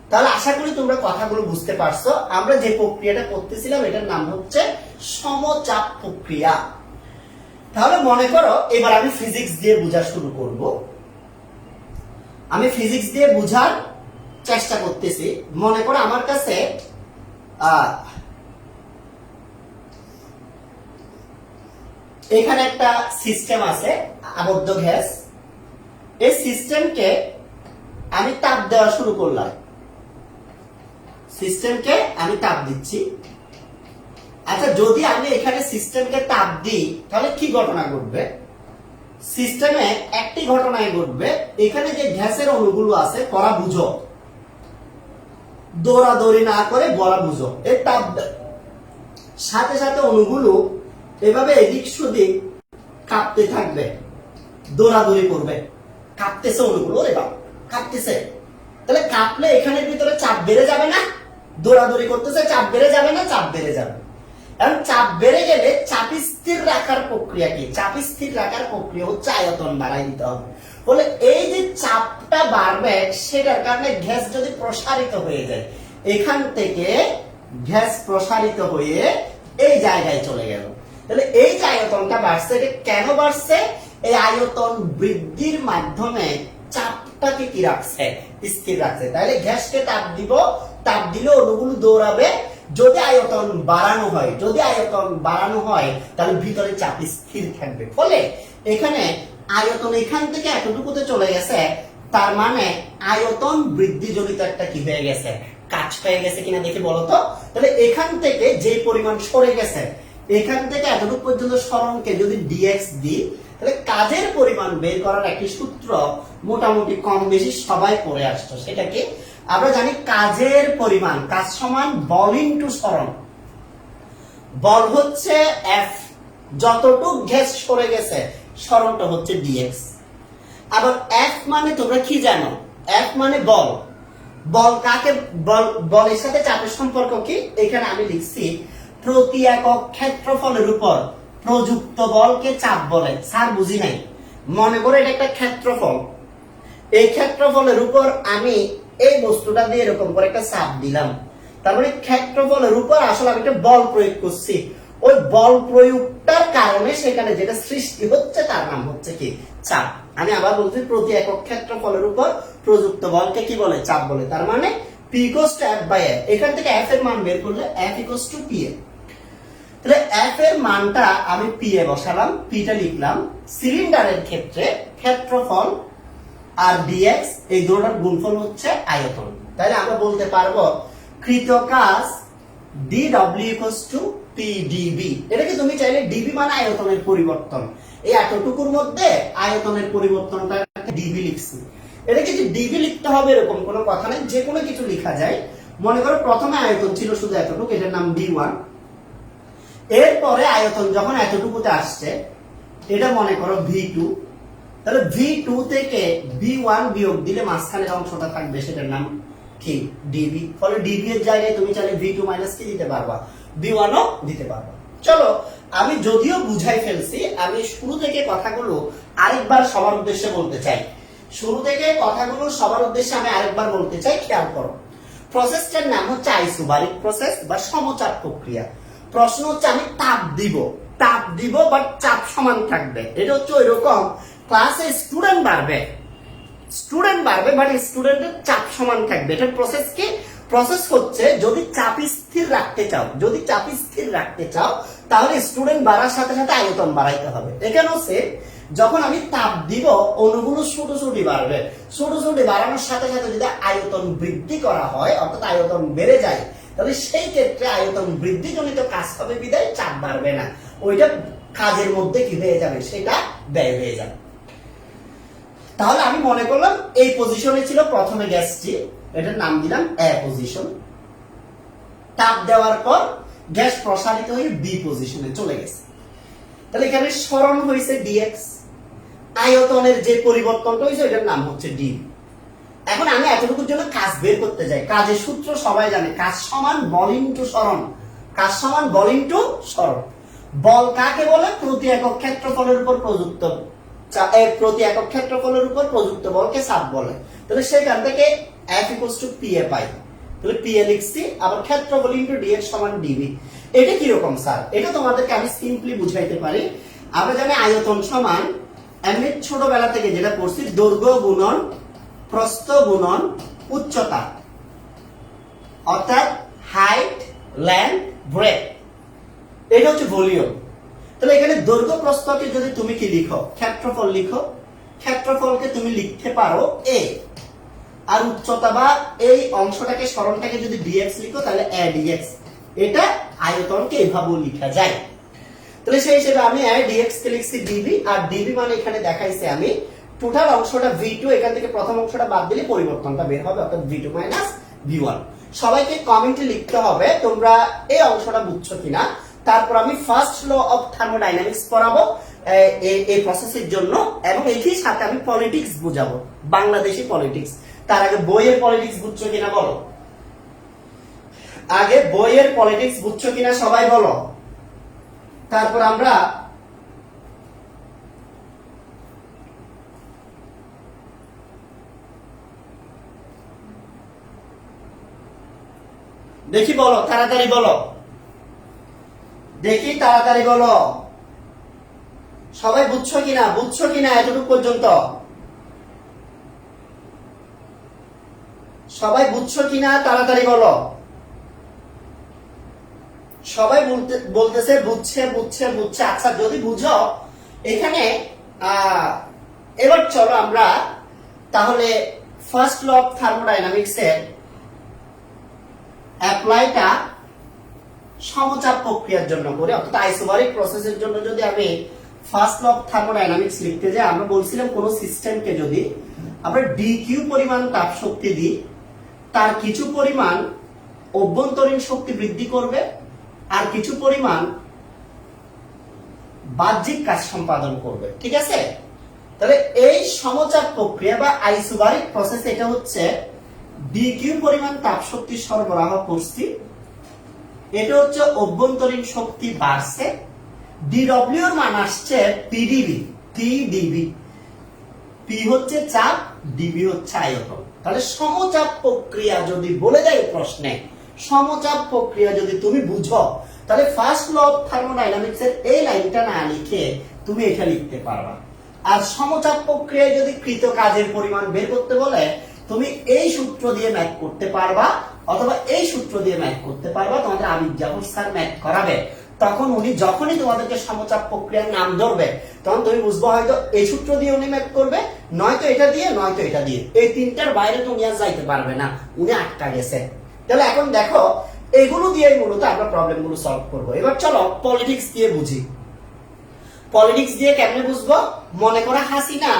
তাহলে আশা করি তোমরা কথাগুলো বুঝতে পারছো। আমরা যে প্রক্রিয়াটা করতেছিলাম এটার নাম হচ্ছে সমচাপ প্রক্রিয়া। তাহলে মনে করো এবার আমি ফিজিক্স দিয়ে বোঝা শুরু করব। আমি ফিজিক্স দিয়ে বোঝার চেষ্টা করতেছি। মনে করো আমার কাছে এখানে একটা সিস্টেম আছে, আবদ্ধ গ্যাস। এই সিস্টেমকে আমি তাপ দেওয়া শুরু করলাম, সিস্টেমকে আমি তাপ দিচ্ছি। আচ্ছা, যদি আমি এখানে সিস্টেমকে তাপ দিই তাহলে কি ঘটনা ঘটবে? সিস্টেমে একটি ঘটনাই ঘটবে, এখানে যে গ্যাসের অণুগুলো আছে, পড়া বুঝো, দৌড়াদৌড়ি না করে বলা বুঝো, এই তাপ সাথে সাথে অণুগুলো এভাবে এদিক সেদিক কাঁপতে থাকবে, দৌড়াদৌড়ি করবে, কাঁপতেছে অণুগুলো, এবার কাঁপতেছে। তাহলে কাঁপলে এখানের ভিতরে চাপ বেড়ে যাবে না? দৌড়াদৌড়ি করতেছে, চাপ বেড়ে যাবে না? চাপ বেড়ে যাবে। এখন চাপ বেড়ে গেলে চাপ স্থির রাখার প্রক্রিয়া কি? চাপ স্থির রাখার প্রক্রিয়া হচ্ছে আয়তন বাড়াই দিতে হবে। বলে এই যে চাপটা বাড়বে, সেটার কারণে গ্যাস যদি প্রসারিত হয়ে যায়, এখান থেকে গ্যাস প্রসারিত হয়ে এই জায়গায় চলে গেল, তাহলে এই যে আয়তনটা বাড়ছে, এটা কেন বাড়ছে? এই আয়তন বৃদ্ধির মাধ্যমে চাপটাকে কি রাখছে? স্থির রাখছে। তাহলে গ্যাসকে তাপ দিব, তাপ দিলে অণুগুলো দৌড়াবে। যদি আয়তন বাড়ানো হয় তাহলে ভিতরে চাপ স্থির থাকবে। ফলে এখানে আয়তন এখান থেকে এতটুকুতে চলে গেছে, তার মানে আয়তন বৃদ্ধি জনিত একটা কি হয়ে গেছে, কাজ হয়ে গেছে কিনা দেখি বলতো। তাহলে এখান থেকে যে পরিমাণ সরে গেছে, এখান থেকে এতটুকু পর্যন্ত সরণকে যদি dx দিই, তাহলে কাজের পরিমাণ বের করার একটি সূত্র মোটামুটি কম বেশি সবাই পড়ে আসতো। সেটা কি? আমরা জানি কাজের পরিমাণ, কাজ সমান বল ইনটু সরণ। বল হচ্ছে F, যতটুক গ্যাস সরে গেছে সরণটা হচ্ছে dx। আবার F মানে তোমরা কি জানো? F মানে বল। বল কাকে বলের সাথে চাপের সম্পর্ক কি? এখানে আমি লিখছি প্রতি একক ক্ষেত্রফলের উপর প্রযুক্ত বলকে চাপ বলে। স্যার বুঝি নাই। মনে করে এটা একটা ক্ষেত্রফল, এই ক্ষেত্রফলের উপর আমি এই বস্তুটা দিয়ে এরকম করে একটা চাপ দিলাম, তারপরে ক্ষেত্রফলের উপর আসলে আমি একটা বল প্রয়োগ করছি। ওই বল প্রয়োগটার কারণে সেখানে যেটা সৃষ্টি হচ্ছে তার নাম হচ্ছে কি? চাপ। আমি আবার বলছি প্রতি একক ক্ষেত্রফলের উপর প্রযুক্ত বলকে কি বলে? চাপ বলে। তার মানে P equals to F by F। এখান থেকে F এর মান বের করলে F equals to PA। তাহলে F এর মানটা আমি PA বসালাম, P টা লিখলাম। সিলিন্ডারের ক্ষেত্রে ক্ষেত্রফল আর dx এই দুটোর গুণফল হচ্ছে আয়তন। তাহলে আমরা বলতে পারবো কৃত কাজ dw equals to pdb। এটাকে তুমি চাইলে db মানে আয়তনের পরিবর্তন, এই এতটুকুর মধ্যে আয়তনের পরিবর্তনটা db লিখছি। এটাকে যে ডিবি লিখতে হবে এরকম কোনো কথা নাই, যে কোনো কিছু লেখা যায়। মনে করো প্রথমে আয়তন ছিল শুধু এতটুকু, এটার নাম B1। এরপরে আয়তন যখন এতটুকুতে আসছে, এটা মনে করো V2। তাহলে V2 থেকে B1 বিয়োগ দিলে মাঝখানের অংশটা থাকবে, সেটার নাম কি? ডিবি। ফলে ডিবি এর জায়গায় তুমি চাইলে V2 মাইনাস কি দিতে পারবা? B1 ও দিতে পারবা। চলো, আমি যদিও বুঝাই ফেলছি, আমি শুরু থেকে কথাগুলো আরেকবার সবার উদ্দেশ্যে বলতে চাই। শুরু থেকে কথাগুলো সবার উদ্দেশ্যে আমি আরেকবার বলতে চাই, খেয়াল করো। প্রসেসটার নাম হচ্ছে আইসোবারিক প্রসেস বা সমচাপ প্রক্রিয়া। প্রশ্ন হচ্ছে আমি তাপ দিব বাট চাপ সমান থাকবে। এটা হচ্ছে ওইরকম, ক্লাসে স্টুডেন্ট বাড়বে বাট স্টুডেন্টের চাপ সমান থাকবে। এটার প্রসেস কি? প্রসেস হচ্ছে যদি চাপ স্থির রাখতে চাও তাহলে স্টুডেন্ট বাড়ার সাথে সাথে আয়তন বাড়াইতে হবে। এখানেও সেম, যখন আমি তাপ দিব অণুগুলো ছোট বাড়বে, ছোট বাড়ানোর সাথে সাথে যদি আয়তন বৃদ্ধি করা হয়, অর্থাৎ আয়তন বেড়ে যায়, তাহলে সেই ক্ষেত্রে আয়তন বৃদ্ধিজনিত কাজ হবে বিদায় চাপ বাড়বে না, ওইটা কাজের মধ্যে কি হয়ে যাবে? সেটা ব্যয় হয়ে যাবে। তাহলে আমি মনে করলাম এই পজিশনে ছিল প্রথমে গ্যাসটি, এটার নাম দিলাম এ পজিশন। তাপ দেওয়ার পর গ্যাস প্রসারিত হয়ে বি পজিশনে চলে গেছে। তাহলে এখানে সরণ হয়েছে ডিএক্স, আয়তনের যে পরিবর্তনটা হয়েছে এটার নাম হচ্ছে ডি। এখন আমি এতটুকুর জন্য কাজ বের করতে যাই। কাজের সূত্র সবাই জানে, কাজ সমান বল ইনটু সরণ। বল কাকে বলে? প্রতি একক ক্ষেত্রফলের উপর প্রযুক্ত বলকে চাপ বলে। তাহলে সেখান থেকে F = PA পাই। তাহলে PA লিখছি, আবার ক্ষেত্রফল ইনটু dx সমান dv। এটা কি রকম স্যার? এটা তোমাদেরকে আমি সিম্পলি বুঝাইতে পারি। আমরা জানি আয়তন সমান, এমনি ছোটবেলা থেকে যেটা পড়ছি, দৈর্ঘ্য গুণন প্রস্থ গুণন উচ্চতা, অর্থাৎ হাইট লেন্থ ব্রেথ। এটা হচ্ছে ভলিউম। তাহলে এখানে দৈর্ঘ্য প্রস্থকে যদি তুমি কি লিখো? ক্ষেত্রফল লিখো। ক্ষেত্রফলকে তুমি লিখতে পারো a, আর উচ্চতা বা এই অংশটাকে সরণটাকে যদি dx লিখো তাহলে a dx। এটা আয়তনকে এভাবেও লেখা যায়। তাহলে সেই হিসেবে আমি a dx কে লিখছি dv, আর dv মানে এখানে দেখাইছে আমি টোটাল অংশটা V2, এখান থেকে প্রথম অংশটা বাদ দিলে পরিবর্তনটা বের হবে, অর্থাৎ V2 মাইনাস V1। সবাইকে কমেন্টে লিখতে হবে তোমরা এই অংশটা বুঝছো কিনা। তারপর আমি ফার্স্ট ল অফ থার্মোডাইনামিক্স পড়াবো এই প্রসেসের জন্য, এবং একই সাথে আমি পলিটিক্স বুঝাবো, বাংলাদেশি পলিটিক্স। তার আগে বইয়ের পলিটিক্স বুঝছো কিনা বলো? আগে বইয়ের পলিটিক্স বুঝছো কিনা সবাই বলো। তারপর আমরা দেখি, বলো তাড়াতাড়ি বলো, দেখি তাড়াতাড়ি বলো সবাই বুঝছো কিনা এতটুকু পর্যন্ত? সবাই বুঝছো কিনা তাড়াতাড়ি বলো। সবাই বলতেছে বুঝছে। আচ্ছা, যদি বুঝো এখানে এবার চলো আমরা তাহলে ফার্স্ট ল অফ থার্মোডাইনামিক্স এর অ্যাপ্লাইটা সমচাপ প্রক্রিয়ার জন্য করে, অর্থাৎ আইসোবারিক প্রসেসের জন্য যদি আমি ফার্স্ট ল অফ থার্মোডাইনামিক্স লিখতে যাই, আমরা বলছিলাম কোন সিস্টেমকে যদি আমরা dq পরিমাণ তাপ শক্তি দিই, তার কিছু পরিমাণ অভ্যন্তরীণ শক্তি বৃদ্ধি করবে আর কিছু পরিমাণ বাহ্যিক কাজ সম্পাদন করবে, ঠিক আছে? তাহলে এই সমচাপ প্রক্রিয়া বা আইসোবারিক প্রসেস, এটা হচ্ছে dq পরিমাণ তাপ শক্তি সরবরাহ করছি, এটা হচ্ছে অভ্যন্তরীণ শক্তি বাড়ছে, dw এর মান আসছে pdv, p হচ্ছে চাপ, dv হচ্ছে আয়তন। তাহলে সমচাপ প্রক্রিয়া যদি বলে দেয় প্রশ্নে, সমচাপ প্রক্রিয়া যদি তুমি বুঝো, তাহলে ফার্স্ট ল অফ থার্মোডাইনামিক্স এর এই লাইনটা না লিখে তুমি এটা লিখতে পারবা। আর সমচাপ প্রক্রিয়ায় যদি কৃত কাজের পরিমাণ বের করতে বলে, তুমি এই সূত্র দিয়ে ম্যাথ করতে পারবা, অথবা এই সূত্র দিয়ে ম্যাথ করতে পারবা। তোমাদের আবিদ জাফর স্যার ম্যাথ করাবে, তখন উনি যখনই তোমাদেরকে সমচাপ প্রক্রিয়ার নাম ধরবে, তখন তুমি বুঝবো হয়তো এই সূত্র দিয়ে উনি ম্যাথ করবে, নয়তো এটা দিয়ে, নয়তো এটা দিয়ে। এই তিনটার বাইরে তুমি আর যাইতে পারবে না, উনি আটকা গেছে। তাহলে এখন দেখো, এগুলো দিয়ে মূলত আমরা প্রবলেম গুলো সলভ করবো। এবার চলো পলিটিক্স দিয়ে বুঝি। পলিটিক্স দিয়ে কেমনে বুঝবো? মনে করো হাসিনা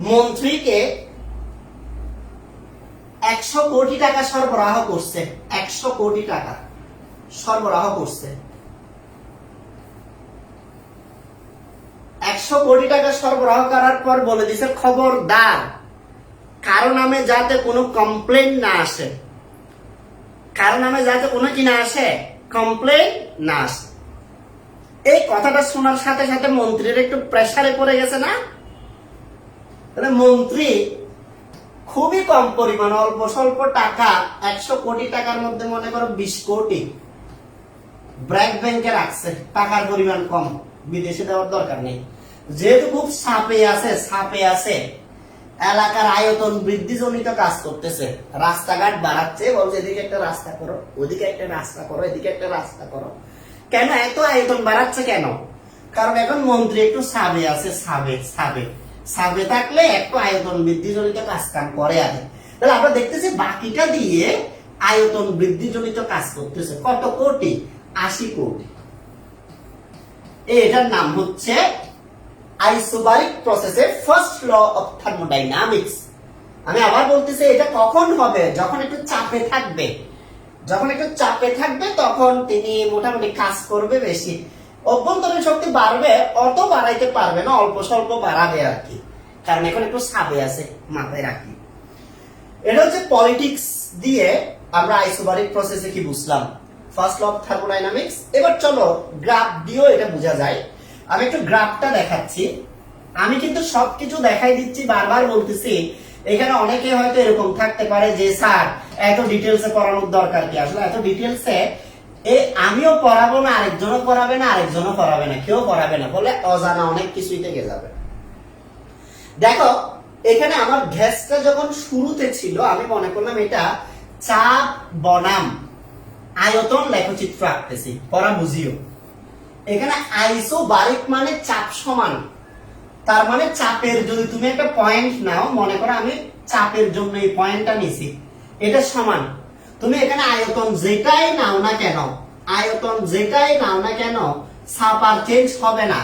মন্ত্রীকে 100 কোটি টাকা সরবরাহ করছে, 100 কোটি টাকা সরবরাহ করছে, 100 কোটি টাকা সরবরাহ করার পর বলে দিছে খবরদার কারো নামে যাতে কোনো কমপ্লেন না আসে, কারো নামে যাতে কোনো কি না আসে, কমপ্লেন না আসে। এই কথাটা শোনার সাথে সাথে মন্ত্রীর একটু প্রেসারে পড়ে গেছে না? তাহলে মন্ত্রী খুবই কম পরিমাণ, অল্প স্বল্প টাকা, 100 কোটি টাকার মধ্যে মনে করো 20 কোটি ব্র্যাক ব্যাংকে রাখছে, টাকার পরিমাণ কম, বিদেশে দেওয়ার দরকার নেই। যেহেতু খুব চাপে আছে, এলাকার আয়তন বৃদ্ধি জনিত কাজ করতেছে, রাস্তাঘাট বাড়াচ্ছে, বলছে এদিকে একটা রাস্তা করো, ওদিকে একটা রাস্তা করো, এদিকে একটা রাস্তা করো। কেন এত আয়তন বাড়াচ্ছে কেন? কারণ এখন মন্ত্রী একটু সাবে আছে, সাবে থাকলে একটু আয়তন বৃদ্ধি জনিত কাজ কাম করে আর। তাহলে আমরা দেখতেছি বাকিটা দিয়ে আয়তন বৃদ্ধি জনিত কাজ করতেছে কত কোটি? 80 কোটি। এটার নাম হচ্ছে আইসোবারিক প্রসেসের ফার্স্ট ল অফ থার্মোডাইনামিক্স। আমি আবার বলতেছি, এটা কখন হবে? যখন একটু চাপে থাকবে, যখন একটু চাপে থাকবে তখন তিনি মোটামুটি কাজ করবে বেশি, অভ্যন্তরীণ শক্তি বাড়বে, অত বাড়াইতে পারবে না, অল্প স্বল্প বাড়াবে আর কি, কারণ এখন একটু চাপে আছে, মাথায় রাখি। এটা হচ্ছে পলিটিক্স দিয়ে আমরা আইসোবারিক প্রসেসে কি বুঝলাম, ফার্স্ট ল অফ থার্মোডাইনামিক্স। এবার চলো গ্রাফ দিয়েও এটা বোঝা যায়। আমি একটু গ্রাফটা দেখাচ্ছি, আমি কিন্তু সবকিছু দেখাই দিচ্ছি, বারবার বলতেছি। এখানে অনেকে হয়তো এরকম থাকতে পারে যে স্যার এত ডিটেলসে পড়ানোর দরকার কি? আসলে এত ডিটেলসে আমিও পড়াবো না, আরেকজনও পড়াবে না, আরেকজনও পড়াবে না, কেউ পড়াবে না, বলে অজানা অনেক কিছুই থেকে যাবে। দেখো এখানে আমার গ্যাসটা যখন শুরুতে ছিল, আমি মনে করলাম এটা চাপ বনাম আয়তন লেখচিত্র আঁকতেছি, পড়া বুঝিও। এখানে আইসোবারিক মানে চাপ সমান, তার মানে চাপের যদি তুমি একটা পয়েন্ট নাও, মনে করো আমি চাপের জন্য এই পয়েন্টটা নিছি, এটা সমান। তুমি এখানে আয়তন যেটাই নাও না কেন, আয়তন যেটাই নাও না কেন, চাপ আর চেঞ্জ হবে না।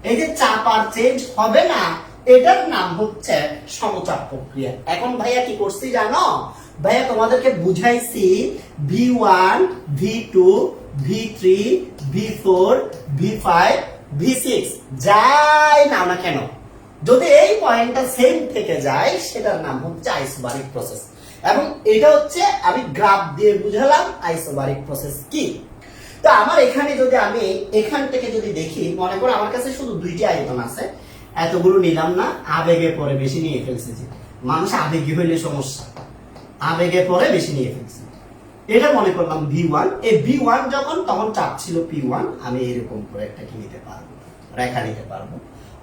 এই যে চাপ আর চেঞ্জ হবে না, এটার নাম হচ্ছে সমচাপ প্রক্রিয়া। এখন ভাইয়া কি করছি জানো? ভাইয়া তোমাদেরকে বুঝাইছি V1, V2, V3, V4, V5, V6 যাই নাও না কেন, যদি এই পয়েন্টটা সেম থেকে যায় সেটার নাম হচ্ছে আইসোবারিক প্রসেস। এবং এটা হচ্ছে আমি গ্রাফ দিয়ে বুঝালাম আইসোবারিক প্রসেস কি। তো আমার এখানে যদি আমি এখান থেকে যদি দেখি, মনে করো আমার কাছে শুধু দুইটি আয়তন আছে, এতগুলো নিলাম না, আবেগে পরে বেশি নিয়ে ফেলছি। যে মানুষ আবেগী হইলে সমস্যা, আবেগে পরে বেশি নিয়ে ফেলছি। এটা মনে করলাম V1, এই V1 যখন তখন চাপ ছিল P1, আমি এরকম করে একটা কি নিতে পারবো, রেখা নিতে পারবো।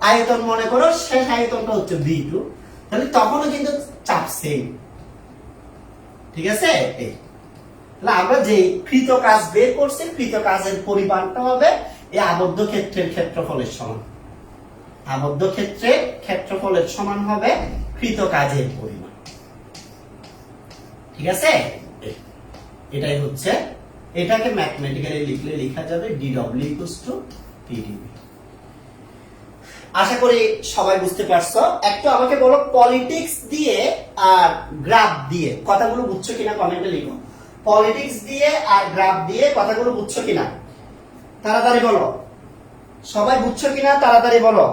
আয়তন মনে করো শেষ আয়তনটা হচ্ছে V2, তাহলে তখনও কিন্তু চাপ সেম, ঠিক আছে? তাহলে আমরা যে কৃত কাজ বের করছি, কৃত কাজের পরিমাণটা হবে এই আবদ্ধ ক্ষেত্রের ক্ষেত্রফলের সমান, আবদ্ধ ক্ষেত্রের ক্ষেত্রফলের সমান হবে কৃত কাজের পরিমাণ, ঠিক আছে? এটাই হচ্ছে, এটাকে ম্যাথমেটিক্যালি লিখলে লেখা যাবে DW PdV। আশা করি সবাই বুঝতে পারছো। একটু আমাকে বলো পলিটিক্স দিয়ে আর গ্রাফ দিয়ে কথাগুলো বুঝছো কিনা, কমেন্টে লিখো। পলিটিক্স দিয়ে আর গ্রাফ দিয়ে কথাগুলো বুঝছো কিনা, তাড়াতাড়ি বলো। সবাই বুঝছো কিনা তাড়াতাড়ি বলো।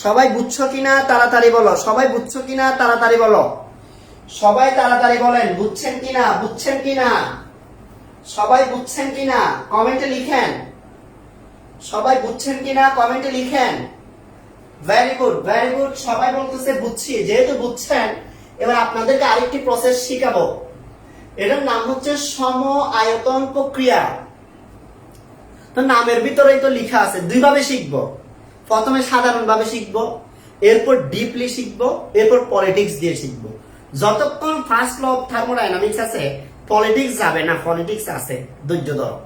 সবাই বুঝছো কিনা তাড়াতাড়ি বলো। সবাই বুঝছো কিনা তাড়াতাড়ি বলো। সবাই তাড়াতাড়ি বলেন, বুঝছেন কিনা, বুঝছেন কিনা, সবাই বুঝছেন কিনা কমেন্টে লিখেন। সবাই বুঝছেন কিনা কমেন্টে লিখেন। ভেরি গুড, ভেরি গুড, সবাই বলতেছে বুঝছি। যেহেতু বুঝছেন, এবার আপনাদেরকে আরেকটি প্রসেস শিখাবো। এটার নাম হচ্ছে সম আয়তন প্রক্রিয়া। তো নামের ভিতরেই তো লেখা আছে, দুই ভাবে শিখবো। প্রথমে সাধারণ ভাবে শিখবো, এরপর ডিপলি শিখবো, এরপর পলিটিক্স দিয়ে শিখবো। যতক্ষণ ফার্স্ট ল অফ থার্মোডাইনামিক্স আছে, পলিটিক্স যাবে না, পলিটিক্স আছে, ধৈর্য ধরো।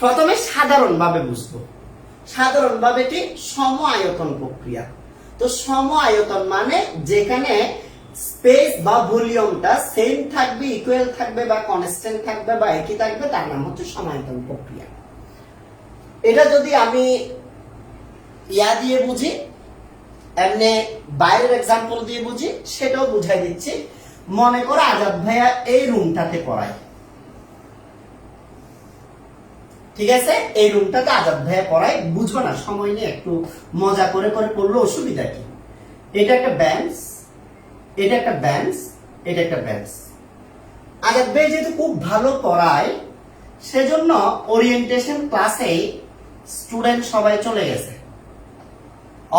প্রথমে সাধারণ ভাবে বুঝবো। সাধারণ ভাবে কি? সম আয়তন প্রক্রিয়া। তো সম আয়তন মানে যেখানে স্পেস বা ভলিউমটা সেম থাকবে, ইকুয়াল থাকবে বা কনস্ট্যান্ট থাকবে বা একই থাকবে, তার নাম হচ্ছে সমায়তন প্রক্রিয়া। এটা যদি আমি ইয়া দিয়ে বুঝি, এমনি বাইরের এক্সাম্পল দিয়ে বুঝি, সেটাও বুঝাই দিচ্ছি। মনে করো আজাদ ভাইয়া এই রুমটাতে পড়ায়, ঠিক আছে? এই রুমটাতে আজাদ ভাইয়া পড়ায়, বুঝবো না, সময় নিয়ে একটু মজা করে করে পড়লে অসুবিধা কি? এটা একটা বেঞ্চ, এটা একটা বেঞ্চ, এটা একটা বেঞ্চ। আজাদ ভাই যেহেতু খুব ভালো পড়ায়, সেজন্য ওরিয়েন্টেশন ক্লাসে স্টুডেন্ট সবাই চলে গেছে।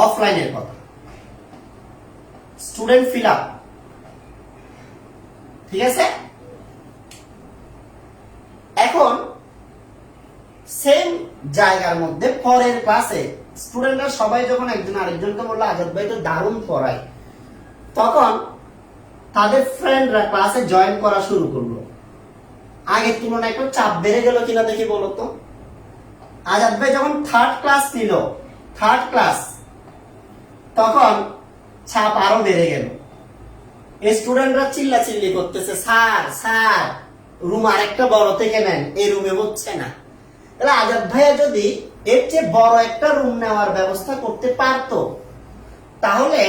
অফলাইনের কথা, স্টুডেন্ট ফিল আপ, ঠিক আছে? এখন সেম জায়গার মধ্যে পরের ক্লাসে স্টুডেন্টরা সবাই যখন একজন আরেকজনকে বললো আজাদ ভাই তো দারুণ পড়ায়, তখন তাদের ফ্রেন্ডরা ক্লাসে জয়েন করা শুরু করলো। আগের তুলনায় একটু চাপ বেড়ে গেল কিনা দেখি বলো তো। আজাদ ভাই যখন থার্ড ক্লাস নিল, থার্ড ক্লাস, তখন চাপ আরো বেড়ে গেল। স্টুডেন্টরা চিল্লা চিল্লি করতেছে, স্যার স্যার রুম আরেকটা বড় থেকে নেন, এই রুমে হচ্ছে না। তাহলে আজাদ ভাইয়া যদি এর চেয়ে বড় একটা রুম নেওয়ার ব্যবস্থা করতে পারতো, তাহলে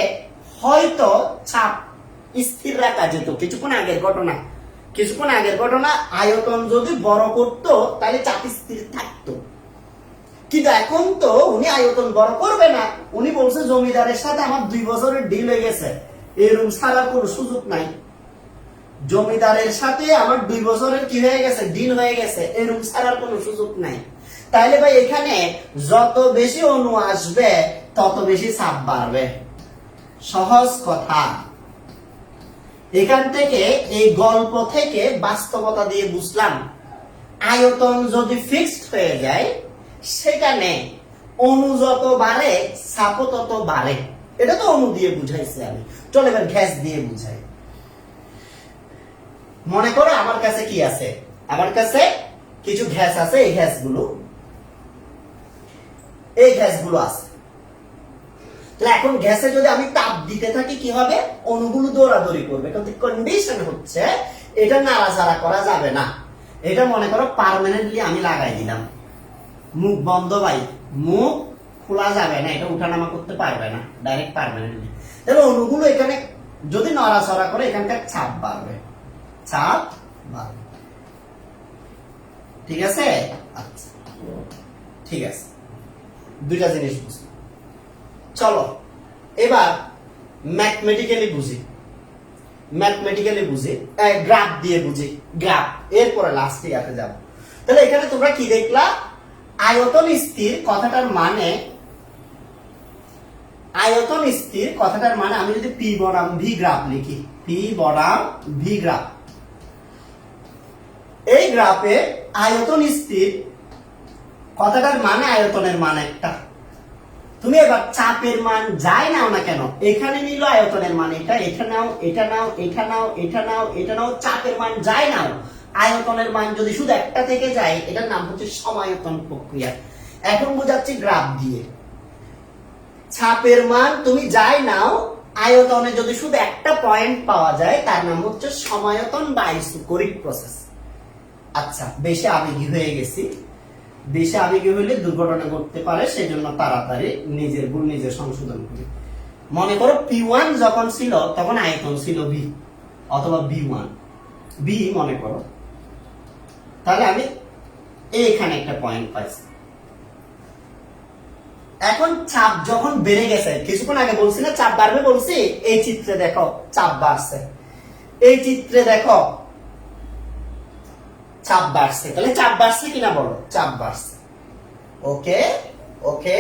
হয়তো চাপ স্থির রাখা যেত। কিছুক্ষণ আগের ঘটনা, কিছুক্ষণ আগের ঘটনা, আয়তন যদি বড় করতো তাহলে চাপ স্থির থাকতো। কিন্তু এখন তো উনি আয়তন বড় করবে না, উনি বলছে জমিদারের সাথে আমার 2 বছরের ডিল হয়ে গেছে, এই রুম ছাড়ার কোনো সুযোগ নাই। জমিদারের সাথে আমার 2 বছরের কি হয়ে গেছে, ডিল হয়ে গেছে, এই রুম ছাড়ার কোনো সুযোগ নাই। তাইলে ভাই এখানে যত বেশি অণু আসবে তত বেশি চাপ বাড়বে। সহজ কথা। এখান থেকে এই গল্প থেকে বাস্তবতা দিয়ে বুঝলাম, আয়তন যদি ফিক্সড হয়ে যায়, সেখানে অণু যত বাড়ে চাপও তত বাড়ে। এটা তো অণু দিয়ে বুঝাইছি আমি। চলো এবার গ্যাস দিয়ে বুঝাই। মনে করো আমার কাছে কি আছে, আমার কাছে কিছু গ্যাস আছে, এই গ্যাসগুলো আছে। তাহলে এখন গ্যাসে যদি আমি তাপ দিতে থাকি কি হবে, অণুগুলো দৌড়াদৌড়ি করবে। কিন্তু কন্ডিশন হচ্ছে এটা নাড়াচাড়া করা যাবে না। এটা মনে করো পার্মানেন্টলি আমি লাগাই দিলাম, মুখ বন্ধ ভাই, মুখ খোলা যাবে না, এটা উঠানামা করতে পারবে না ডাইরেক্ট পার্মানেন্টলি। তাহলে অণুগুলো এখানে যদি নড়াচড়া করে, এখানকার চাপ বাড়বে, চাপ বাড়বে, ঠিক আছে? আচ্ছা ঠিক আছে, দুইটা জিনিস বুঝি। চলো এবার ম্যাথমেটিক্যালি বুঝি, গ্রাফ দিয়ে বুঝি, গ্রাফ। এরপরে লাস্টে ইয়াতে যাব। তাহলে এখানে তোমরা কি দেখলা, আয়তন স্থির কথাটার মানে, আয়তন স্থির কথাটার মানে আমি যদি পি বনাম ভি গ্রাফ লিখি, পি বনাম ভি গ্রাফ, এই গ্রাফে আয়তন স্থির কথাটার মানে আয়তনের মান একটা। তুমি এবার চাপের মান যাই নাও না কেন, এখানে নিল আয়তনের মান এটা, এটা নাও, এটা নাও, এটা নাও, এটা নাও, এটা নাও, চাপের মান যাই নাও, আয়তনের মান যদি শুধু একটা থেকে যায়, এটার নাম হচ্ছে সমায়তন প্রক্রিয়া। এখন বোঝাচ্ছি গ্রাফ দিয়ে। চাপের মান তুমি যাই নাও, আয়তনে যদি শুধু একটা পয়েন্ট পাওয়া যায়, তার নাম হচ্ছে সমায়তন বা আইসোকরিক প্রসেস। আচ্ছা, বেশি আবেগী হয়ে গেছি, বেশি আবেগী হইলে দুর্ঘটনা ঘটতে পারে, সেজন্য তাড়াতাড়ি নিজের ভুল নিজে সংশোধন করি। মনে করো P1 যখন ছিল তখন আয়তন ছিল V অথবা B1, B মনে করো, তাহলে আমি এখানে একটা পয়েন্ট পাইছি। এখন চাপ যখন বেড়ে গেছে, কিছুক্ষণ আগে বলছি না চাপ বাড়বে বলছি, এই চিত্রে দেখো চাপ বাড়ছে, এই চিত্রে দেখো চাপ বাড়ছে। তাহলে চাপ বাড়ছে কিনা বলো, চাপ বাড়ছে। ওকে ওকে,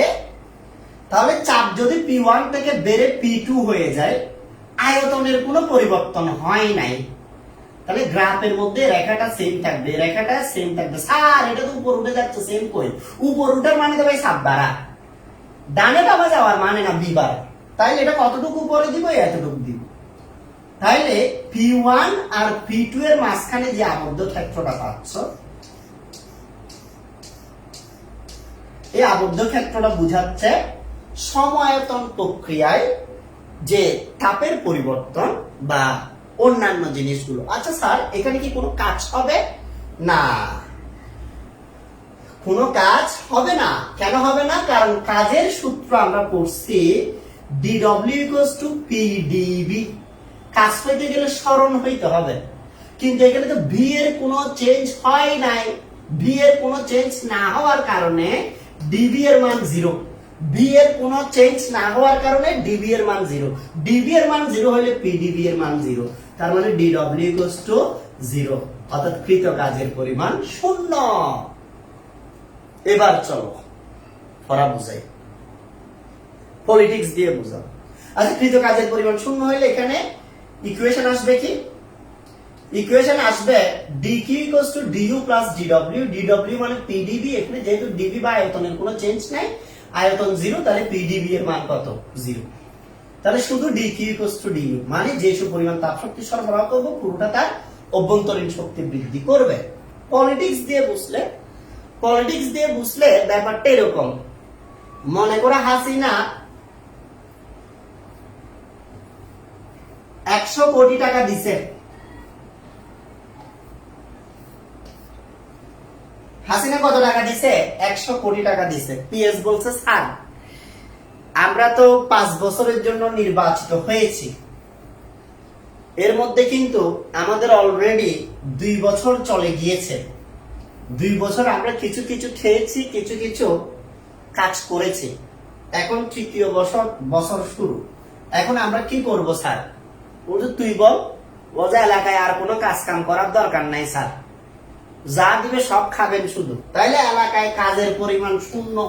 তাহলে চাপ যদি P1 থেকে বেড়ে P2 হয়ে যায়, আয়তনের কোনো পরিবর্তন হয় নাই, তাহলে গ্রাফের মধ্যে রেখাটা সেম থাকবে, রেখাটা সেম থাকবে। স্যার এটা তো উপর উঠে যাচ্ছে, সেম কই, উপর উঠার মানে তো ভাই চাপ বাড়া, ডানে বাবা যাওয়ার মানে না বি বাড়া। তাইলে এটা কতটুকু উপরে দিব, এতটুকু দিব। তাইলে P1 আর P2 এর মাঝখানে যে আবদ্ধ ক্ষেত্রটা পাচ্ছ, এই আবদ্ধ ক্ষেত্রটা বুঝাচ্ছে সমায়তন প্রক্রিয়ায় যে তাপের পরিবর্তন বা অন্যান্য জিনিসগুলো। আচ্ছা স্যার এখানে কি কোনো কাজ হবে না, কোনো কাজ হবে না। কেন হবে না? কারণ কাজের সূত্র আমরা পড়ছি ডিডব্লিউ ইকুয়ালস টু পিডিবি। কাজ হইতে গেলে স্মরণ হইতে হবে, কিন্তু এখানে তো ভি এর কোনো চেঞ্জ হয় নাই। ভি এর কোনো চেঞ্জ না হওয়ার কারণে ডিবি এর মান 0। ভি এর কোনো চেঞ্জ না হওয়ার কারণে ডিবি এর মান 0। ডিবি এর মান 0 হলে পিডিবি এর মান 0। তার মানে ডিডব্লিউ ইকুয়ালস টু 0, অর্থাৎ কৃত কাজের পরিমাণ 0। এবার চলো পড়া বুঝাই, পলিটিক্স দিয়ে বুঝাও। আচ্ছা, কৃত কাজের পরিমাণ 0 হলে এখানে ইকুয়েশন আসবে কি? ইকুয়েশন আসবে DQ equals to DU plus DW. DW মানে পিডিবি, এখানে যেহেতু ডিবি বা আয়তনের কোনো চেঞ্জ নাই, আয়তন 0, তাহলে পিডিবি এর মান কত? 0। তাহলে শুধু ডিকিউ ইকুয়ালস টু ডিইউ মানে যেসব পরিমাণ তাপ শক্তি সরবরাহ করব পুরোটা তার অভ্যন্তরীণ শক্তি বৃদ্ধি করবে। পলিটিক্স দিয়ে বুঝলে ব্যাপারটা এরকম। মনে করো হাসিনা 100 কোটি টাকা দিছে। হাসিনা কত টাকা দিছে? 100 কোটি টাকা দিছে। পিএস বলছে স্যার আমরা তো 5 বছরের জন্য নির্বাচিত হয়েছি, এর মধ্যে কিন্তু আমাদের অলরেডি 2 বছর চলে গিয়েছে। 2 বছর আমরা কিছু কিছু খেয়েছি, কিছু কিছু কাজ করেছি, এখন তৃতীয় বছর শুরু। এখন আমরা কি করব স্যার? বলছে তুই বল। বলছে এলাকায় আর কোনো কাজ কাম করার দরকার নাই স্যার, যা দিবে সব খাবেন শুধু। তাইলে এলাকায় কাজের পরিমাণ 0।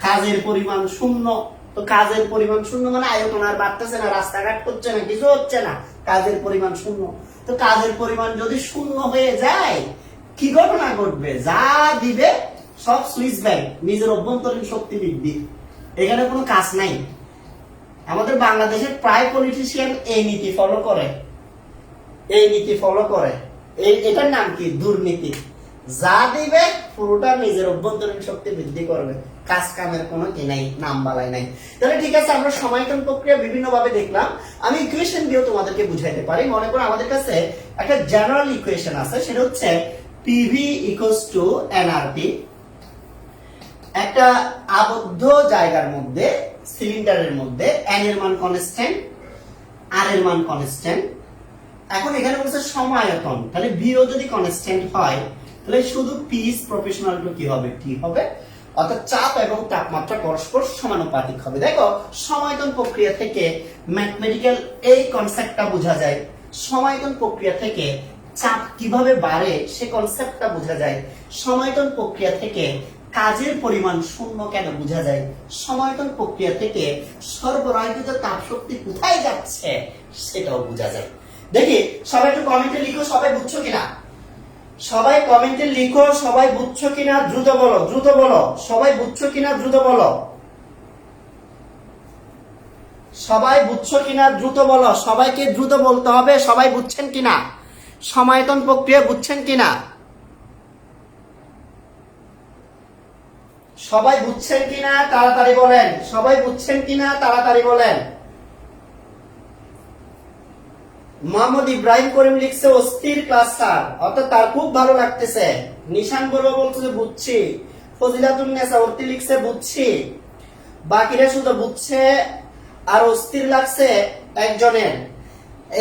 কাজের পরিমাণ 0, তো কাজের পরিমাণ 0 মানে আয়তন আর বাড়তেছে না, রাস্তাঘাট হচ্ছে না, কিছু হচ্ছে না, কাজের পরিমাণ 0। তো কাজের পরিমাণ যদি 0 হয়ে যায় কি ঘটনা ঘটবে? যা দিবে সব সুইচ ব্যাংক, নিজের অভ্যন্তরীণ শক্তি বৃদ্ধি। এখানে কোনো কাজ নাই। আমাদের বাংলাদেশের প্রায় পলিটিশিয়ান এই নীতি ফলো করে, এটার নাম কি? দুর্নীতি। যা দিবে পুরোটা নিজের অভ্যন্তরীণ শক্তি বৃদ্ধি করবে, কাজ কামের কোনো কি নাই, নাম বালাই নাই। তাহলে ঠিক আছে, আমরা সমায়তন প্রক্রিয়া বিভিন্ন ভাবে দেখলাম। আমি ইকুয়েশন দিয়েও তোমাদেরকে বুঝাইতে পারি। মনে করো আমাদের কাছে একটা জেনারেল ইকুয়েশন আছে, সেটা হচ্ছে পিভি ইকুয়ালস টু এনআরটি। একটা আবদ্ধ জায়গার মধ্যে, সিলিন্ডারের মধ্যে এন এর মান কনস্ট্যান্ট, আর এর মান কনস্ট্যান্ট। এখন এখানে বলছে সমায়তন, তাহলে ভিও যদি কনস্ট্যান্ট হয় তাহলে শুধু পি ইজ প্রপোর্শনাল টু কি হবে? টি হবে, অর্থাৎ চাপ এবং তাপমাত্রা পরস্পর সমানুপাতিক হবে। দেখো সমায়তন প্রক্রিয়া থেকে ম্যাথমেটিক্যাল এই কনসেপ্টটা বোঝা যায়। সমায়তন প্রক্রিয়া থেকে চাপ কিভাবে বাড়ে সে কনসেপ্টটা বোঝা যায়। সমায়তন প্রক্রিয়া থেকে কাজের পরিমাণ 0 কেন বোঝা যায়। সমায়তন প্রক্রিয়া থেকে সরবরাহিত তাপ শক্তি কোথায় যাচ্ছে সেটাও বোঝা যায়। দেখি সবাই একটু কমেন্টে লিখো, সবাই বুঝছো কিনা? সবাই কমেন্টে লিখো, সবাই বুঝছো কিনা দ্রুত বলো, দ্রুত বলো। সবাই বুঝছো কিনা দ্রুত বলো। সবাই বুঝছো কিনা দ্রুত বলো। সবাইকে দ্রুত বলতে হবে সবাই বুঝছেন কিনা, সমায়তন প্রক্রিয়া বুঝছেন কিনা। সবাই বুঝছেন কিনা তাড়াতাড়ি বলেন। সবাই বুঝছেন কিনা তাড়াতাড়ি বলেন। মোহাম্মদ ইব্রাহিম করিম লিখছে অস্থির ক্লাস স্যার, অর্থাৎ তার খুব ভালো লাগতেছে। নিশান বড় বলছে বুঝছি। ফজিলাতুন্নেসা অর্তি লিখছে বুঝছি। বাকিরা শুধু বুঝছে আর অস্থির লাগছে একজনের।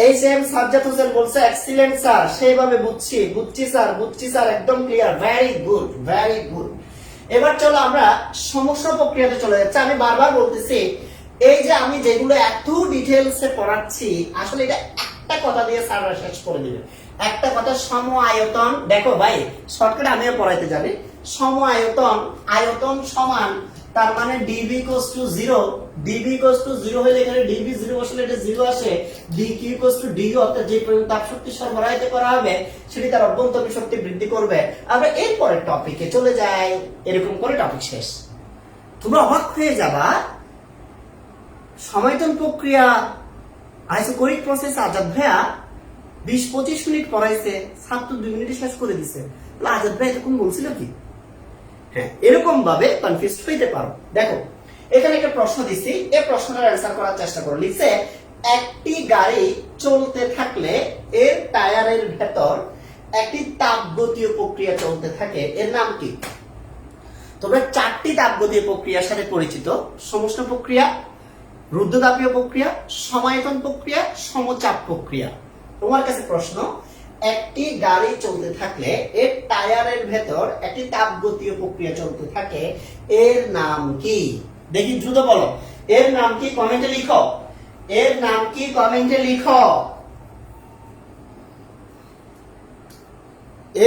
এইচ এম সাজ্জাদ হোসেন বলছে এক্সিলেন্ট স্যার, সেইভাবে বুঝছি। বুঝছি স্যার, বুঝছি স্যার, একদম clear, very good, very good. এবার চলো আমরা সমস্যা প্রক্রিয়াতে চলে যাচ্ছি। আমি বারবার বলতেছি এই যে আমি যেগুলো এত ডিটেইলসে পড়াচ্ছি, আসলে এটা একটা কথা দিয়ে স্যাররা শেষ করে দিবে। একটা কথা, সম আয়তন। দেখো ভাই শর্টকাট আমিও পড়াইতে জানি। সম আয়তন, আয়তন সমান, তার মানে DB equals to 0। DB equals to 0 হলে এখানে ডিবি 0 বসলে এটা 0 আসে। ডিকিউ ইকুয়ালস টু ডিইউ, অর্থাৎ যে পরিমাণ তাপ শক্তি সরবরাহিত করা হবে সেটি তার অভ্যন্তরীণ শক্তি বৃদ্ধি করবে। আমরা এরপরের টপিকে চলে যাই। এরকম করে টপিক শেষ। তোমরা অবাক হয়ে যাবা, সমায়তন প্রক্রিয়া আইসোকোরিক প্রসেস আজাদ ভাইয়া 20-25 মিনিট পড়াইছে, ছাত্র 2 মিনিটে শেষ করে দিছে। আজাদ ভাই এতক্ষণ বলছিল কি? হ্যাঁ, এরকম ভাবে কনফিউজ হইতে পারো। দেখো এখানে একটা প্রশ্ন দিছি, এই প্রশ্নটার অ্যানসার করার চেষ্টা করো। লিখছে একটি গাড়ি চলতে থাকলে এর টায়ারের ভেতর একটি তাপগতীয় প্রক্রিয়া চলতে থাকে, এর নাম কি? তোমরা 4টি তাপগতীয় প্রক্রিয়ার সাথে পরিচিত: সমুষ্ণ প্রক্রিয়া, রুদ্ধতাপীয় প্রক্রিয়া, সমায়তন প্রক্রিয়া, সমচাপ প্রক্রিয়া। তোমার কাছে প্রশ্ন, একটি গাড়ি চলতে থাকলে এর টায়ারের ভেতর একটি তাপগতীয় প্রক্রিয়া চলতে থাকে, এর নাম কি? দেখি, দ্রুত বলো, এর নাম কি? কমেন্টে লিখো। এর নাম কি? কমেন্টে লিখো।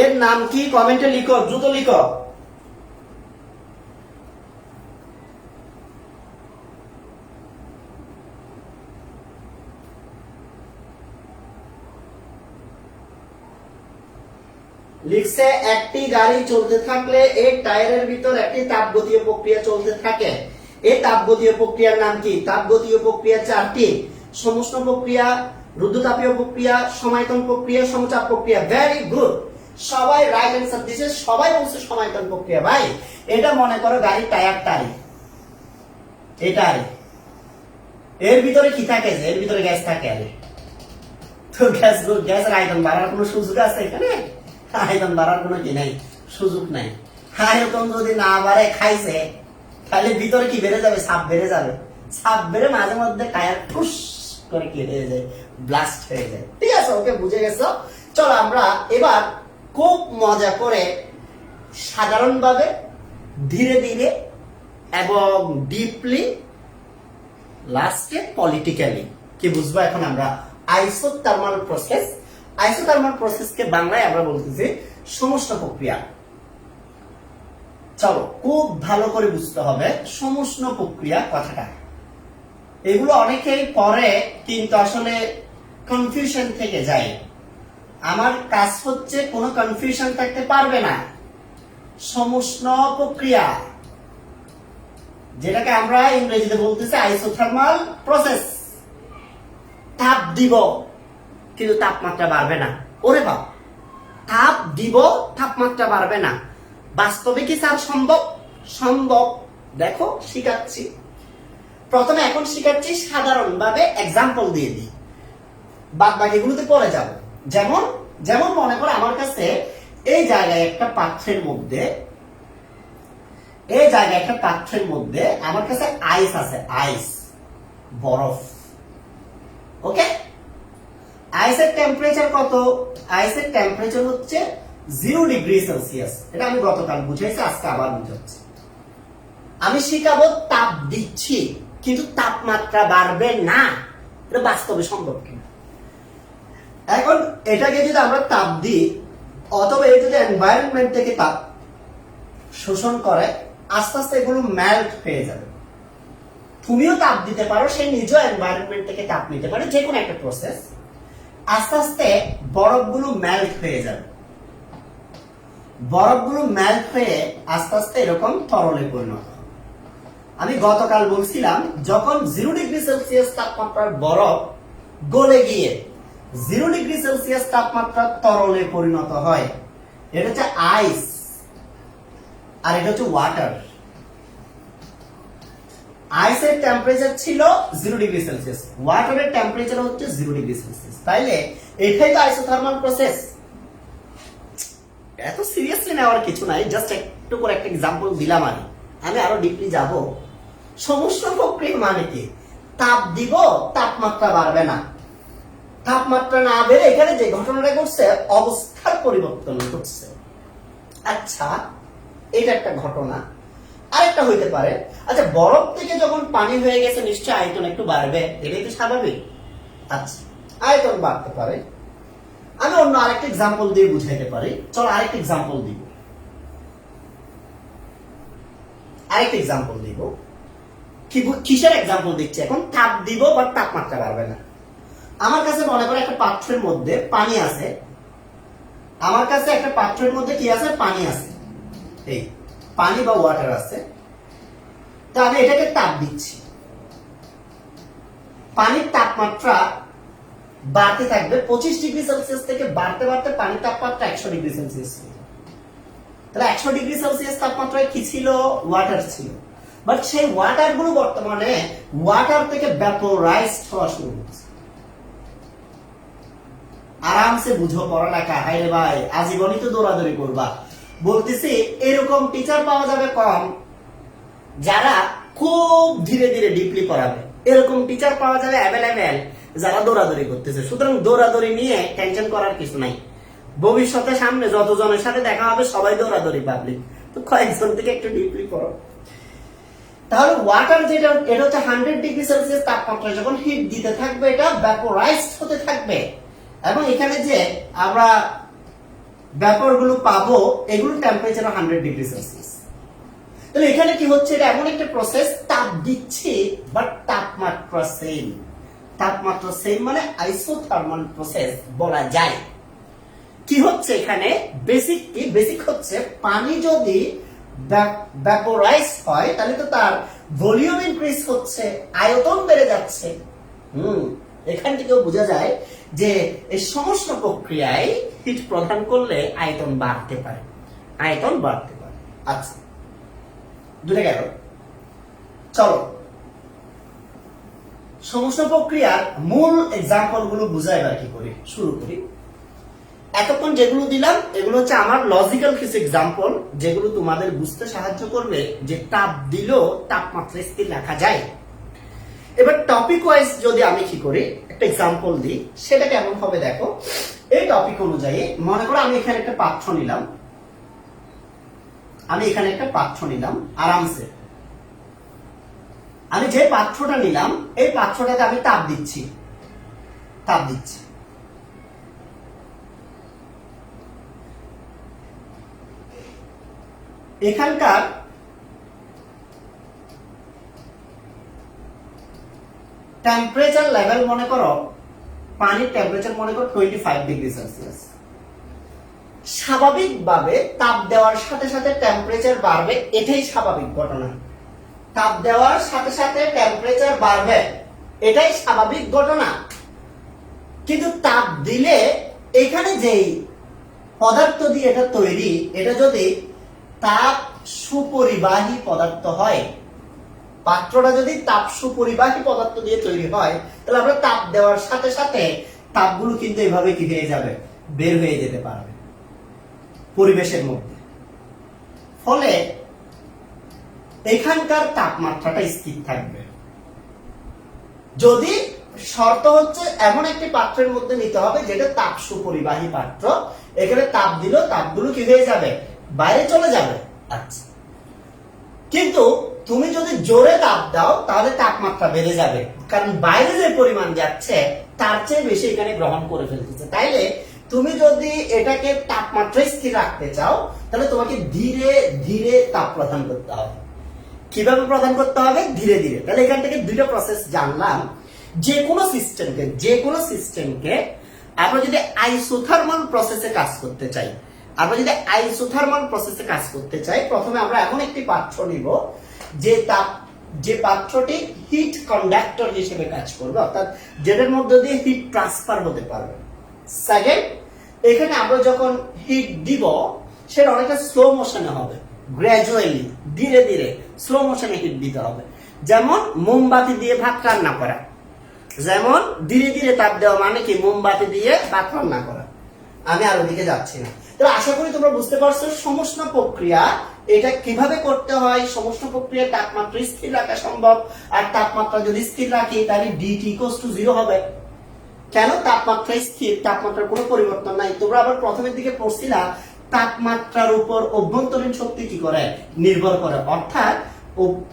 এর নাম কি? কমেন্টে লিখো, দ্রুত লিখো। লিখছে, একটি গাড়ি চলতে থাকলে এর টায়ারের ভিতর একটি তাপগতীয় প্রক্রিয়া চলতে থাকে, এই তাপগতীয় প্রক্রিয়ার নাম কি? তাপগতীয় প্রক্রিয়া 4টি: সমুষ্ণ প্রক্রিয়া, রুদ্ধতাপীয় প্রক্রিয়া, সমায়তন প্রক্রিয়া, সমচাপ প্রক্রিয়া। ভেরি গুড, সবাই রাইট অ্যান্সার দিয়েছে, সবাই বলছে সমায়তন প্রক্রিয়া। ভাই, এটা মনে করো গাড়ির টায়ারটাই, এটাই, এর ভিতরে কি থাকে? এর ভিতরে গ্যাস থাকে। আরে তো গ্যাসের আয়তন বাড়ার কোনো সুযোগ আছে এখানে? আয়তন বাড়ার কোনো কি নাই, সুযোগ নাই। আয়তন যদি না বাড়ে, খাইছে, তাহলে ভিতরে কি বেড়ে যাবে? সাপ বেড়ে যাবে। সাপ বেড়ে মাঝে মধ্যে টায়ার ঠুস করে কেটে যায়, ব্লাস্ট হয়ে যায়। ঠিক আছে, ওকে, বুঝে গেছো। চলো আমরা এবার খুব মজা করে, সাধারণভাবে, ধীরে ধীরে এবং ডিপলি, লাস্টে পলিটিক্যালি কি বুঝবো এখন আমরা? Isothermal process. আইসোথার্মাল প্রসেসকে বাংলায় আমরা বলতেছি সমুষ্ণ প্রক্রিয়া। চলো, খুব ভালো করে বুঝতে হবে সমুষ্ণ প্রক্রিয়া কথাটা। এগুলো অনেকেই পড়ে কিন্তু আসলে কনফিউশন থেকে যায়। আমার কাজ হচ্ছে কোনো কনফিউশন থাকতে পারবে না। সমুষ্ণ প্রক্রিয়া, যেটাকে আমরা ইংরেজিতে বলতেছি আইসোথার্মাল প্রসেস। তাপ দিব কিন্তু তাপমাত্রা বাড়বে না। ওরে বাপ, তাপ দিব, তাপমাত্রা বাড়বে না, বাস্তবে কি স্যার সম্ভব? সম্ভব। দেখো, শিখাচ্ছি। প্রথমে এখন শিখাচ্ছি সাধারণভাবে, এক্সাম্পল দিয়ে দিই, বাদ বাকিগুলোতে পরে যাব। যেমন যেমন মনে করো আমার কাছে এই জায়গায় একটা পাত্রের মধ্যে, এই জায়গায় একটা পাত্রের মধ্যে আমার কাছে আইস আছে, আইস, বরফ। ওকে, আইসের টেম্পারেচার কত? আইসের টেম্পারেচার হচ্ছে 0 ডিগ্রি সেলসিয়াস। এটা আমি গতকাল বুঝাইছি, আজকে আবার বুঝাচ্ছি। আমি শিখাবো তাপ দিচ্ছি কিন্তু তাপমাত্রা বাড়বে না, এটা বাস্তবে সম্ভব কিনা। এখন এটাকে যদি আমরা তাপ দিই, অথবা এই যদি এনভায়রনমেন্ট থেকে তাপ শোষণ করে, আস্তে আস্তে এগুলো মেল্ট হয়ে যাবে। তুমিও তাপ দিতে পারো, সেই নিজ এনভায়রনমেন্ট থেকে তাপ নিতে পারে, যে কোনো একটা প্রসেস। আস্তে আস্তে বরফগুলো মেল্ট হয়ে যাবে। বরফগুলো মেল্ট হয়ে আস্তে আস্তে এরকম তরলে পরিণত হবে। আমি গতকাল বলছিলাম, যখন 0 ডিগ্রি সেলসিয়াস তাপমাত্রার বরফ গলে গিয়ে 0 ডিগ্রি সেলসিয়াস তাপমাত্রার তরলে পরিণত হয়, এটা হচ্ছে আইস, আর এটা হচ্ছে ওয়াটার। আইসের টেম্পারেচার ছিল 0 ডিগ্রি সেলসিয়াস, ওয়াটারের টেম্পারেচার হচ্ছে 0 ডিগ্রি সেলসিয়াস। তাইলে এটাই তো আইসোথার্মাল প্রসেস। এত সিরিয়াসলি নেওয়ার কিছু নাই, জাস্ট একটু করে একটা এক্সাম্পল দিলাম। আমি আরো ডিপলি যাব। সমুষ্ণ প্রক্রিয়া মানে কি? তাপ দিব, তাপমাত্রা বাড়বে না। তাপমাত্রা না বেড়ে এখানে যে ঘটনাটা ঘটছে, অবস্থার পরিবর্তন ঘটছে। আচ্ছা, এটা একটা ঘটনা। আরেকটা হইতে পারে, আচ্ছা, বরফ থেকে যখন পানি হয়ে গেছে, নিশ্চয়ই আয়তন একটু বাড়বে, এটাই তো স্বাভাবিক। আচ্ছা, আয়তন বাড়তে পারে। আমি অন্য আরেকটা এক্সাম্পল দিয়ে বুঝাইতে পারি। চলো আরেকটা এক্সাম্পল দিব। আরেকটা এক্সাম্পল দিব। কিসের এক্সাম্পল দিচ্ছি এখন? তাপ দিব বাট তাপমাত্রা বাড়বে না। আমার কাছে মনে করো একটা পাত্রের মধ্যে পানি আছে। আমার কাছে একটা পাত্রের মধ্যে কি আছে? পানি আছে। এই পানি বা ওয়াটার আছে। তো আমি এটাকে তাপ দিচ্ছি। পানির তাপমাত্রা বাড়তে থাকবে 25 ডিগ্রি সেলসিয়াস থেকে বাড়তে বাড়তে পানির তাপমাত্রা 100 ডিগ্রি সেলসিয়াস। তাহলে 100 ডিগ্রি সেলসিয়াস তাপমাত্রায় কি ছিল? ওয়াটার ছিল। বাট সেই ওয়াটার গুলো বর্তমানে ওয়াটার থেকে ভ্যাপোরাইজড হওয়া শুরু হচ্ছে। আরামসে বুঝো পড়ালেখা। হাই রে ভাই, আজীবনই তো দৌড়াদৌড়ি করবা। বলতেছি এরকম টিচার পাওয়া যাবে কম যারা খুব ধীরে ধীরে ডিপলি পড়াবে, এরকম টিচার পাওয়া যাবে অ্যাভেলেবেল যারা দৌড়াদৌড়ি করতেছে। সুতরাং দৌড়াদৌড়ি নিয়ে টেনশন করার কিছু নাই। ভবিষ্যতে সামনে যতজনের সাথে দেখা হবে সবাই দৌড়াদৌড়ি পাবলিক, তো কয়েকজন থেকে একটু ডিপলি পড়ো। তাহলে ওয়াটার যেটা, এটা হচ্ছে 100 ডিগ্রি সেলসিয়াস তাপমাত্রা যখন হিট দিতে থাকবে এটা ভ্যাপোরাইজড হতে থাকবে, এবং এখানে যে আমরা ভ্যাপর গুলো পাবো এগুলো টেম্পারেচার 100 ডিগ্রি সেলসিয়াস। তাহলে এখানে কি হচ্ছে, এটা এমন একটা প্রসেস, তাপ দিচ্ছে বাট তাপমাত্রা সেম। তাপমাত্রা সেম মানে আইসোথার্মাল প্রসেস বলা যায়। কি হচ্ছে এখানে বেসিক, কি বেসিক হচ্ছে পানি যদি ভ্যাপোরাইজ হয় তাহলে তো তার ভলিউম ইনক্রিজ হচ্ছে, আয়তন বেড়ে যাচ্ছে। এখান থেকেও বোঝা যায় যে এই সমস্ত প্রক্রিয়ায় হিট প্রদান করলে আয়তন বাড়তে পারে, আয়তন বাড়তে পারে। আচ্ছা, দুটো গেল। চলো সমস্ত প্রক্রিয়ার মূল এক্সাম্পল গুলো বুঝাই এবার কি করি, শুরু করি। এতক্ষণ যেগুলো দিলাম এগুলো হচ্ছে আমার লজিক্যাল কিছু এক্সাম্পল, যেগুলো তোমাদের বুঝতে সাহায্য করবে যে তাপ দিলেও তাপমাত্রা স্থির রাখা যায়। এবার টপিক ওয়াইজ যদি আমি কি করি একটা এক্সাম্পল দিই, সেটা কেমন হবে দেখো। এই টপিক অনুযায়ী মনে করো আমি এখানে একটা পাত্র নিলাম, আরামসে আমি যে পাত্রটা নিলাম এই পাত্রটাতে আমি তাপ দিচ্ছি। এখানকার টেম্পারেচার লেভেল মনে করো, পানির টেম্পারেচার মনে করো 25 ডিগ্রি সেলসিয়াস। স্বাভাবিকভাবে তাপ দেওয়ার সাথে সাথে টেম্পারেচার বাড়বে, এটাই স্বাভাবিক ঘটনা। তাপ দেওয়ার সাথে সাথে টেম্পারেচার বাড়বে, এটাই স্বাভাবিক ঘটনা। কিন্তু তাপ দিলে এখানে যেই পদার্থ দিয়ে এটা তৈরি, এটা যদি তাপ সুপরিবাহী পদার্থ হয়, পাত্রটা যদি তাপ সুপরিবাহী পদার্থ দিয়ে তৈরি হয়, তাহলে আমরা তাপ দেওয়ার সাথে সাথে তাপগুলো কিন্তু এভাবে কি হয়ে যাবে, বের হয়ে যেতে পারবে পরিবেশের মধ্যে। ফলে এখানকার তাপমাত্রাটা স্থির থাকবে। যদি শর্ত হচ্ছে এমন একটি পাত্রের মধ্যে নিতে হবে যেটা তাপ সুপরিবাহী পাত্র, এখানে তাপ দিলেও তাপগুলো কি হয়ে যাবে, বাইরে চলে যাবে। আচ্ছা, কিন্তু তুমি যদি জোরে তাপ দাও তাহলে তাপমাত্রা বেড়ে যাবে, কারণ বাইরে যে পরিমাণ যাচ্ছে তার চেয়ে বেশি এখানে গ্রহণ করে ফেলতেছে। তাইলে তুমি যদি এটাকে তাপমাত্রা স্থির রাখতে চাও তাহলে তোমাকে ধীরে ধীরে তাপ প্রদান করতে হবে। কিভাবে প্রদান করতে হবে, ধীরে ধীরে। তাহলে এখান থেকে দুইটা প্রসেস জানলাম। যে কোনো সিস্টেমকে আমরা যদি আইসোথার্মাল প্রসেসে কাজ করতে চাই, প্রথমে আমরা এমন একটি পাত্র নিব যে পাত্রটি হিট কন্ডাক্টর হিসেবে কাজ করবে, অর্থাৎ যেটার মধ্যে দিয়ে হিট ট্রান্সফার হতে পারবে। সেকেন্ড, এখানে আমরা যখন হিট দিব সেটা অনেকটা স্লো মোশনে হবে, গ্র্যাজুয়ালি ধীরে ধীরে স্লো মোশনে হিট দিতে হবে। যেমন মোমবাতি দিয়ে ভাত রান্না করা, যেমন ধীরে ধীরে তাপ দেওয়া মানে কি মোমবাতি দিয়ে ভাত রান্না করা। আমি আর ওদিকে যাচ্ছি না। তাহলে আশা করি তোমরা বুঝতে পারছো সমস্ত প্রক্রিয়া এটা কিভাবে করতে হয়। সমস্ত প্রক্রিয়া তাপমাত্রা স্থির রাখা সম্ভব, আর তাপমাত্রা যদি স্থির রাখি তাহলে ডিটি ইকুয়ালস টু 0 হবে। কেন? তাপমাত্রা স্থির, তাপমাত্রার কোনো পরিবর্তন নাই। তোমরা আবার প্রথমের দিকে পড়ছিলা তাপমাত্রার উপর অভ্যন্তরীণ শক্তি কি করে, নির্ভর করে। অর্থাৎ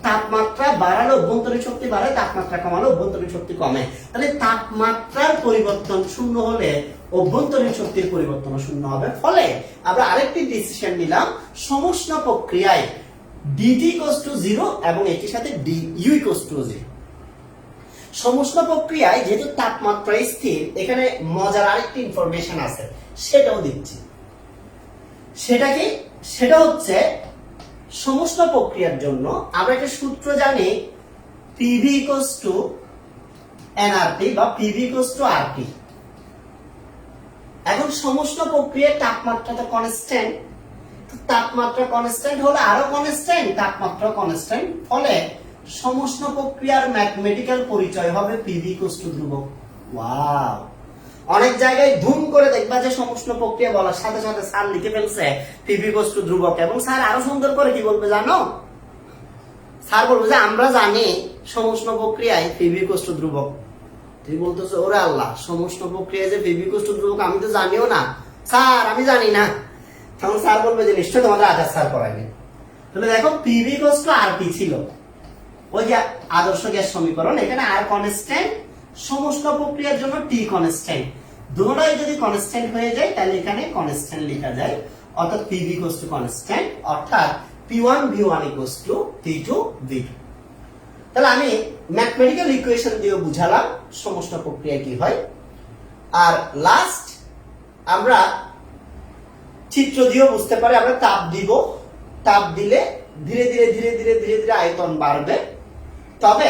তাপমাত্রা বাড়ালে অভ্যন্তরীণ শক্তি বাড়ে, তাপমাত্রা কমালে অভ্যন্তরীণ শক্তি কমে। তাহলে তাপমাত্রার পরিবর্তন শূন্য হলে অভ্যন্তরীণ শক্তির পরিবর্তন শূন্য হবে। ফলে আমরা আরেকটি ডিসিশন নিলাম, সমস্ত প্রক্রিয়ায় ডিটি ইকুয়ালস টু 0 এবং একই সাথে ইউ ইকুয়ালস টু 0। সমস্ত প্রক্রিয়ায় যেহেতু তাপমাত্রা স্থির, এখানে মজার আরেকটি ইনফরমেশন আছে, সেটাও দিচ্ছি। সেটা কি? সেটা হচ্ছে সমস্ত প্রক্রিয়ার জন্য আমরা একটা সূত্র জানি, পিভি ইকুয়ালস টু এনআরটি বা পিভি ইকুয়ালস টু আরটি। এখন সমস্ত প্রক্রিয়ার তাপমাত্রা তো কনস্ট্যান্ট, তাপমাত্রা কনস্ট্যান্ট হলে আরো কনস্ট্যান্ট, তাপমাত্রা কনস্ট্যান্ট। ফলে সমস্ত প্রক্রিয়ার ম্যাথমেটিক্যাল পরিচয় হবে পিভি ইকুয়ালস টু ধ্রুবক। ওয়াও! অনেক জায়গায় ধুম করে দেখবা যে সমুষ্ণ প্রক্রিয়া বলার সাথে সাথে স্যার লিখে ফেলছে পিভি ইকুয়ালস টু ধ্রুবক, এবং স্যার আরো সুন্দর করে কি বলবে জানো, স্যার বলবে যে আমরা জানি সমুষ্ণ প্রক্রিয়ায় পিভি ইকুয়ালস টু ধ্রুবক। তুই বলতেছো ওরে আল্লাহ, সমুষ্ণ প্রক্রিয়ায় যে পিভি ইকুয়ালস টু ধ্রুবক আমি তো জানিও না স্যার, আমি জানি না। তখন স্যার বলবে যে নিশ্চয়ই তোমাদের আজাদ স্যার পড়ায়নি। তাহলে দেখো পিভি ইকুয়ালস টু আরপি ছিল, ওই যে আদর্শ গ্যাস সমীকরণ, এখানে আর কনস্ট্যান্ট, সমুষ্ণ প্রক্রিয়ার জন্য টি কনস্ট্যান্ট, দুটোই যদি কনস্ট্যান্ট হয়ে যায় তাহলে এখানে কনস্ট্যান্ট লেখা যায়, অর্থাৎ পিভি ইকুয়ালস টু কনস্ট্যান্ট, অর্থাৎ P1 V1 equals to P2 V2। তাহলে আমি ম্যাথমেটিক্যাল ইকুয়েশন দিয়ে বুঝালাম সমুষ্ণ প্রক্রিয়া কি হয়। আর লাস্ট আমরা চিত্র দিয়েও বুঝতে পারি, আমরা তাপ দিব, তাপ দিলে ধীরে ধীরে ধীরে ধীরে ধীরে ধীরে আয়তন বাড়বে, তবে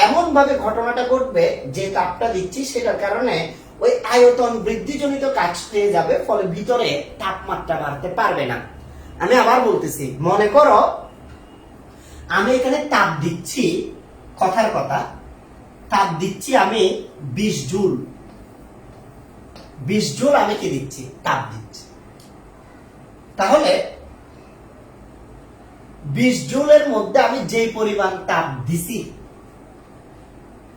এমন ভাবে ঘটনাটা ঘটবে যে তাপটা দিচ্ছি সেটার কারণে ওই আয়তন বৃদ্ধিজনিত কাজ হয়ে যাবে, ফলে ভিতরে তাপমাত্রা বাড়তে পারবে না। আমি আবার বলতেছি, মনে করো আমি এখানে তাপ দিচ্ছি, কথার কথা তাপ দিচ্ছি আমি 20 জুল, 20 জুল আমি কি দিচ্ছি, তাপ দিচ্ছি। তাহলে 20 জুলের মধ্যে আমি যে পরিমাণ তাপ দিছি,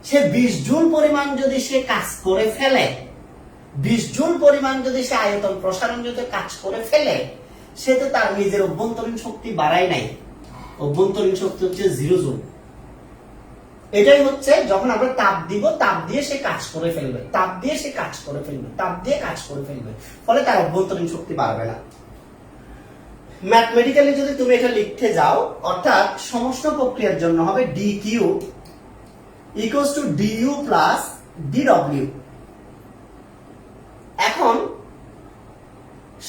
সে 20 জুল পরিমাণ যদি সে কাজ করে ফেলে, 20 জুল পরিমাণ যদি সে আয়তন প্রসারণ যদি কাজ করে ফেলে, সে তো তার নিজের অভ্যন্তরীণ শক্তি বাড়ায় নাই, অভ্যন্তরীণ শক্তি হচ্ছে 0 জুল। এটাই হচ্ছে যখন আমরা তাপ দিব, তাপ দিয়ে সে কাজ করে ফেলবে, তাপ দিয়ে সে কাজ করে ফেলবে, তাপ দিয়ে কাজ করে ফেলবে, ফলে তার অভ্যন্তরীণ শক্তি বাড়বে না। ম্যাথমেটিক্যালি যদি তুমি এটা লিখতে যাও, অর্থাৎ সমস্ত প্রক্রিয়ার জন্য হবে dq equals to du plus dw। এখন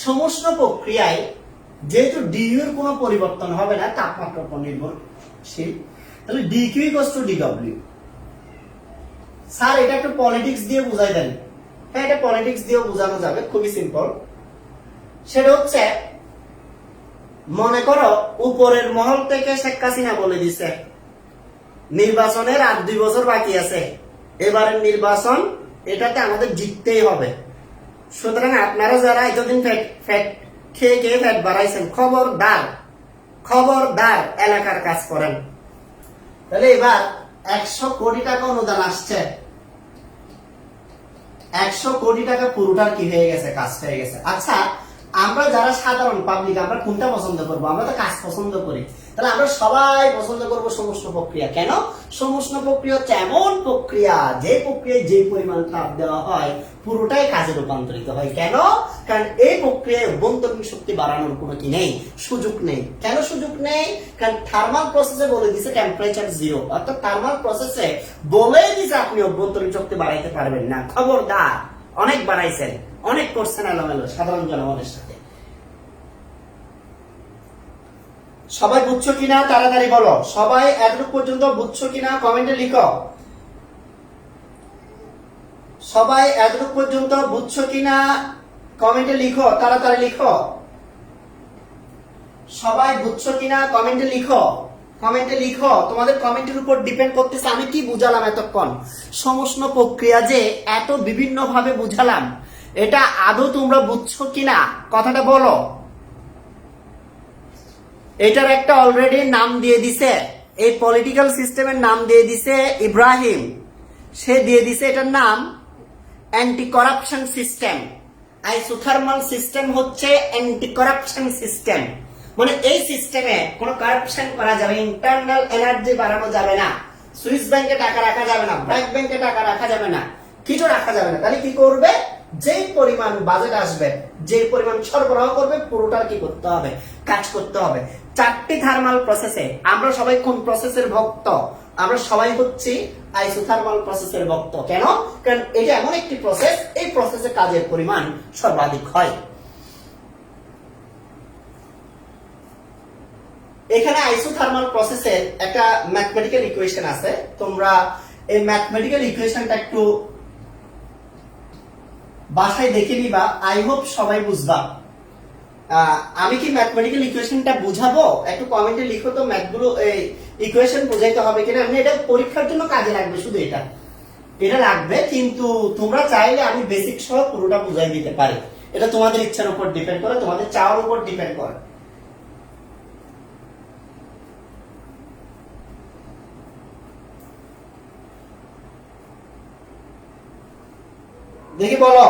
সমস্ত প্রক্রিয়ায় যেহেতু du এর কোনো পরিবর্তন হবে না, তাপমাত্রার উপর নির্ভরশীল, তাহলে dq equals to dw। Sir এটা একটু পলিটিক্স দিয়ে বুঝাই দেন। হ্যাঁ, এটা পলিটিক্স দিয়েও বোঝানো যাবে, খুবই সিম্পল। সেটা হচ্ছে, মনে করো উপরের মহল থেকে শেখ হাসিনা বলে দিছে নির্বাচনের আর 2 বছর বাকি আছে, এবারের নির্বাচন এটাতে আমাদের জিততেই হবে, সুতরাং আপনারা যারা এতদিন ফ্যাট খেয়ে খেয়ে ফ্যাট বাড়াইছেন, খবরদার খবরদার এলাকার কাজ করেন। তাহলে এবার 100 কোটি টাকা অনুদান আসছে, 100 কোটি টাকা পুরোটার কি হয়ে গেছে, কাজ হয়ে গেছে। আচ্ছা, আমরা যারা সাধারণ পাবলিক আমরা কোনটা পছন্দ করব? আমরা তো কাজ পছন্দ করি। তাহলে আমরা সবাই পছন্দ করব সমুষ্ণ প্রক্রিয়া। কেন? সমুষ্ণ প্রক্রিয়া হচ্ছে এমন প্রক্রিয়া যে প্রক্রিয়ায় যে পরিমাণ তাপ দেওয়া হয় পুরোটাই কাজে রূপান্তরিত হয়। কেন? কারণ এই প্রক্রিয়ায় অভ্যন্তরীণ শক্তি বাড়ানোর কোনো কি নেই, সুযোগ নেই। কেন সুযোগ নেই? কারণ থার্মাল প্রসেসে বলে দিছে টেম্পারেচার 0, অর্থাৎ থার্মাল প্রসেসে বলেই দিছে আপনি অভ্যন্তরীণ শক্তি বাড়াইতে পারবেন না। খবরদার, অনেক বাড়াইছেন, অনেক করছেন এলোমেলো সাধারণ জনগণের সাথে। সবাই বুঝছো কিনা তাড়াতাড়ি বলো। সবাই এতটুকু পর্যন্ত বুঝছো কিনা কমেন্টে লিখো। সবাই এতটুকু পর্যন্ত বুঝছো কিনা কমেন্টে লিখো, তাড়াতাড়ি লিখো। সবাই বুঝছো কিনা কমেন্টে লিখো, কমেন্টে লিখো। তোমাদের কমেন্টের উপর ডিপেন্ড করতেছে আমি কি বুঝালাম এতক্ষণ। সমুষ্ণ প্রক্রিয়া যে এত বিভিন্ন ভাবে বুঝালাম, এটা আদৌ তোমরা বুঝছো কিনা কথাটা বলো। এটার একটা অলরেডি নাম দিয়ে দিছে, এই পলিটিক্যাল সিস্টেমের নাম দিয়ে দিছে ইব্রাহিম। সে দিয়ে দিছে এটার নাম anti corruption system. Isothermal system হচ্ছে অ্যান্টি করাপশন সিস্টেম। মানে এই সিস্টেমে কোনো কারাপশন করা যাবে, ইন্টারনাল এনার্জি বাড়ানো যাবে না, সুইস ব্যাংকে টাকা রাখা যাবে না, ব্র্যাক ব্যাংকে টাকা রাখা যাবে না, কিছু রাখা যাবে না। তাহলে কি করবে? যে পরিমাণ বাজেট আসবে, যে পরিমাণ সরবরাহ করবে, পুরোটার কি করতে হবে? কাজ করতে হবে। 4টি থার্মাল প্রসেসে আমরা সবাই কোন প্রসেসের ভক্ত? আমরা সবাই হচ্ছি আইসোথার্মাল প্রসেসের ভক্ত। কেন? কারণ এটা এমন একটি প্রসেস, এই প্রসেসে কাজের পরিমাণ সর্বাধিক হয়। এখানে আইসোথার্মাল প্রসেসের একটা ম্যাথমেটিক্যাল ইকুয়েশন আছে, তোমরা এই ম্যাথমেটিক্যাল ইকুয়েশনটা একটু বাসায় দেখে নিবা। আই হোপ সবাই বুঝবা। আমি কি ম্যাথমেটিক্যাল ইকুয়েশনটা বুঝাবো? একটু কমেন্টে লিখো তো ম্যাথগুলো, এই ইকুয়েশন বুঝাইতে হবে কিনা। আমি এটা পরীক্ষার জন্য কাজে লাগবে, শুধু এটা এটা লাগবে, কিন্তু তোমরা চাইলে আমি বেসিক সহ পুরোটা বুঝাই দিতে পারি। এটা তোমাদের ইচ্ছার উপর ডিপেন্ড করে, তোমাদের চাওয়ার উপর ডিপেন্ড করে। দেখি বলো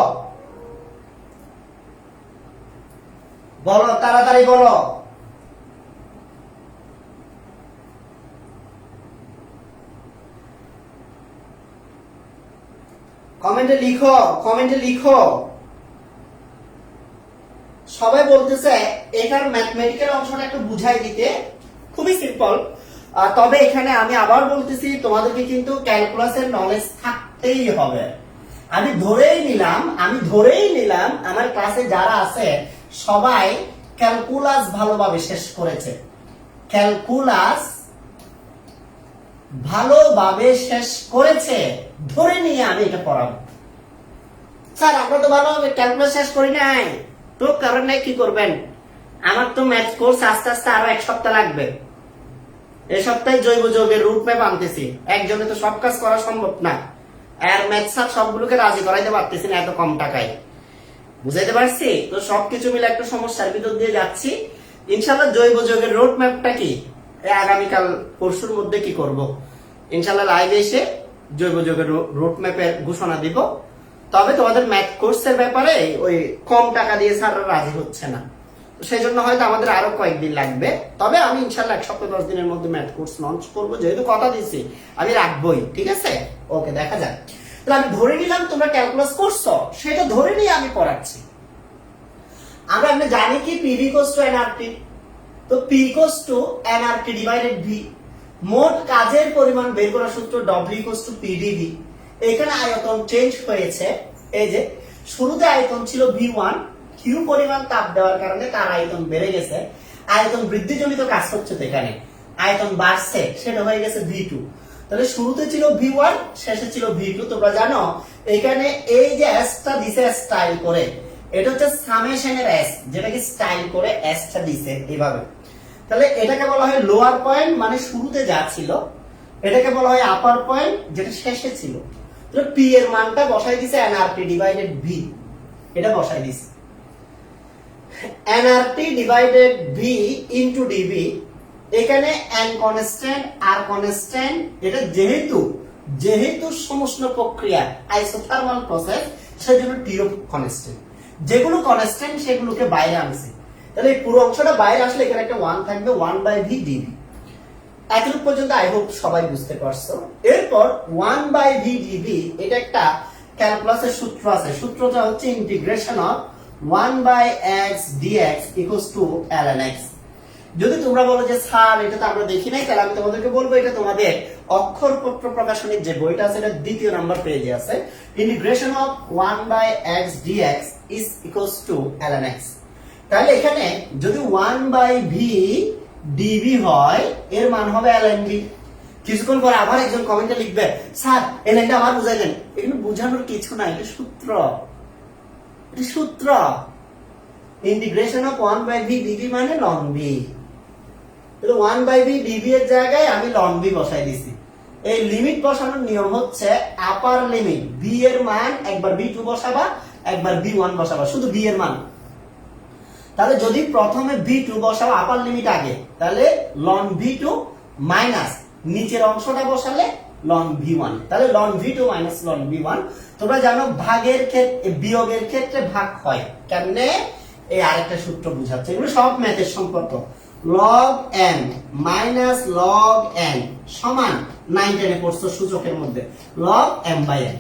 বলো, তাড়াতাড়ি বলো। কমেন্টে লিখো, কমেন্টে লিখো। সবাই বলতেছে এটার ম্যাথমেটিক্যাল অংশটা একটু বুঝাই দিতে, খুবই সিম্পল। তবে এখানে আমি আবার বলতেছি, তোমাদেরকে কিন্তু ক্যালকুলাসের নলেজ থাকতেই হবে। আমি ধরেই নিলাম আমার ক্লাসে যারা আছে সবাই ক্যালকুলাস ভালোভাবে শেষ করেছে, ক্যালকুলাস ভালোভাবে শেষ করেছে ধরে নিয়ে আমি এটা পড়াবো। স্যার আমরা তো ভালোভাবে ক্যালকুলাস শেষ করি নাই, তো কারণ নাই, কি করবেন? আমার তো ম্যাথ কোর্স আস্তে আস্তে আরো 1 সপ্তাহ লাগবে। এই সপ্তাহে জৈব যৌগের রুট ম্যাপ আনতেছি, একজনে তো সব কাজ করা সম্ভব না, আর ম্যাথ স্যার সবগুলোকে রাজি করাইতে পারতেছি না এত কম টাকায়, বুঝাইতে পারছি? তো সবকিছু মিলে একটা সমস্যার ভিতর দিয়ে যাচ্ছি। ইনশাল্লাহ জৈব যৌগের রুট ম্যাপটা কি আগামীকাল পরশুর মধ্যে কি করব, ইনশাল্লাহ লাইভে এসে জৈব যৌগের রুট ম্যাপের ঘোষণা দিব। তবে তোমাদের ম্যাথ কোর্সের ব্যাপারে ওই কম টাকা দিয়ে স্যাররা রাজি হচ্ছে না, সেই জন্য হয়তো আমাদের আরো কয়েকদিন লাগবে। তবে আমি ইনশাল্লাহ 1 সপ্তাহ 10 দিনের মধ্যে ম্যাথ কোর্স লঞ্চ করবো, যেহেতু কথা দিয়েছি আমি রাখবোই। ঠিক আছে, ওকে, দেখা যাক। তাহলে আমি ধরে নিলাম তোমরা ক্যালকুলাস করছো, সেটা ধরে নিয়ে আমি পড়াচ্ছি। আমরা জানি কি P V equals to NRT, তো P equals to NRT divided V. মোট কাজের পরিমাণ বের করার সূত্র ডব্লিউ ইকুয়ালস টু পিডিভি। এখানে আয়তন চেঞ্জ হয়েছে, এই যে শুরুতে আয়তন ছিল ভি1, কিউ পরিমাণ তাপ দেওয়ার কারণে তার আয়তন বেড়ে গেছে, আয়তন বৃদ্ধিজনিত কাজ হচ্ছে, তো এখানে আয়তন বাড়ছে, সেটা হয়ে গেছে ভি2। তাহলে শুরুতে ছিল ভি1, শেষে ছিল ভি2। তোমরা জানো এখানে এই যে এসটা দিছে স্টাইল করে, এটা হচ্ছে সামেশনের এস, যেটাকে স্টাইল করে এসটা দিছে এইভাবে। তাহলে এটাকে বলা হয় লোয়ার পয়েন্ট, মানে শুরুতে যা ছিল। এটাকে বলা হয় আপার পয়েন্ট, যেটা শেষে ছিল। তাহলে পি এর মানটা বসাই দিছে এনআরটি ডিভাইডেড ভি, এটা বসাই দিছে NRT divided V into DV. এখানে এন কনস্ট্যান্ট, আর কনস্ট্যান্ট, এটা যেহেতু সমুষ্ণ প্রক্রিয়া আইসোথার্মাল প্রসেস, সেজন্য টিও কনস্ট্যান্ট। যেগুলো কনস্ট্যান্ট সেগুলোকে বাইরে আনছে। তাহলে এই পুরো অংশটা বাইরে আসলে এখানে একটা 1 থাকবে, 1/v dv। এতটুকু পর্যন্ত আই হোপ সবাই বুঝতে পারছো। এরপর 1/v dv, এটা একটা ক্যালকুলাসের সূত্র আছে। সূত্রটা হচ্ছে integration of 1/x dx equals to ln x। যদি তোমরা বলো যে স্যার এটা তো আমরা দেখি নাই, তাহলে আমি তোমাদেরকে বলবো এটা তোমাদের অক্ষরপত্র প্রকাশনীর যে বইটা আছে এটা 2য় নাম্বার পেজে আছে। Integration of 1/x dx is equals to ln x। তাহলে এখানে যদি 1/v dv হয়, এর মান হবে ln v। কিছুক্ষণ পরে আবার একজন কমেন্টে লিখবে, স্যার এই লাইনটা আবার বুঝাইলেন। এখানে বোঝানোর কিছু নাই, এটা সূত্র, এটা সূত্র। ইন্টিগ্রেশন অফ 1/v dv মানে ln v। তাহলে 1/v dv এর জায়গায় আমি ln v বসাই দিছি। এই লিমিট বসানোর নিয়ম হচ্ছে আপার লিমিট v এর মান একবার v2 বসাবা, একবার v1 বসাবা, শুধু v এর মান। তাহলে যদি প্রথমে v2 বসাও আপার লিমিট আগে, তাহলে ln v2 মাইনাস নিচের অংশটা বসালে ln v1। তাহলে ln v2 minus ln v1। তোমরা জানো ভাগের ক্ষেত্রে, বিয়োগের ক্ষেত্রে ভাগ হয় কেমনে, এই আরেকটা সূত্র বুঝাচ্ছে। এগুলো সব ম্যাথের সম্পর্ক। log n minus log n সমান 9 10 পড়ছো সূচকের মধ্যে log m/n।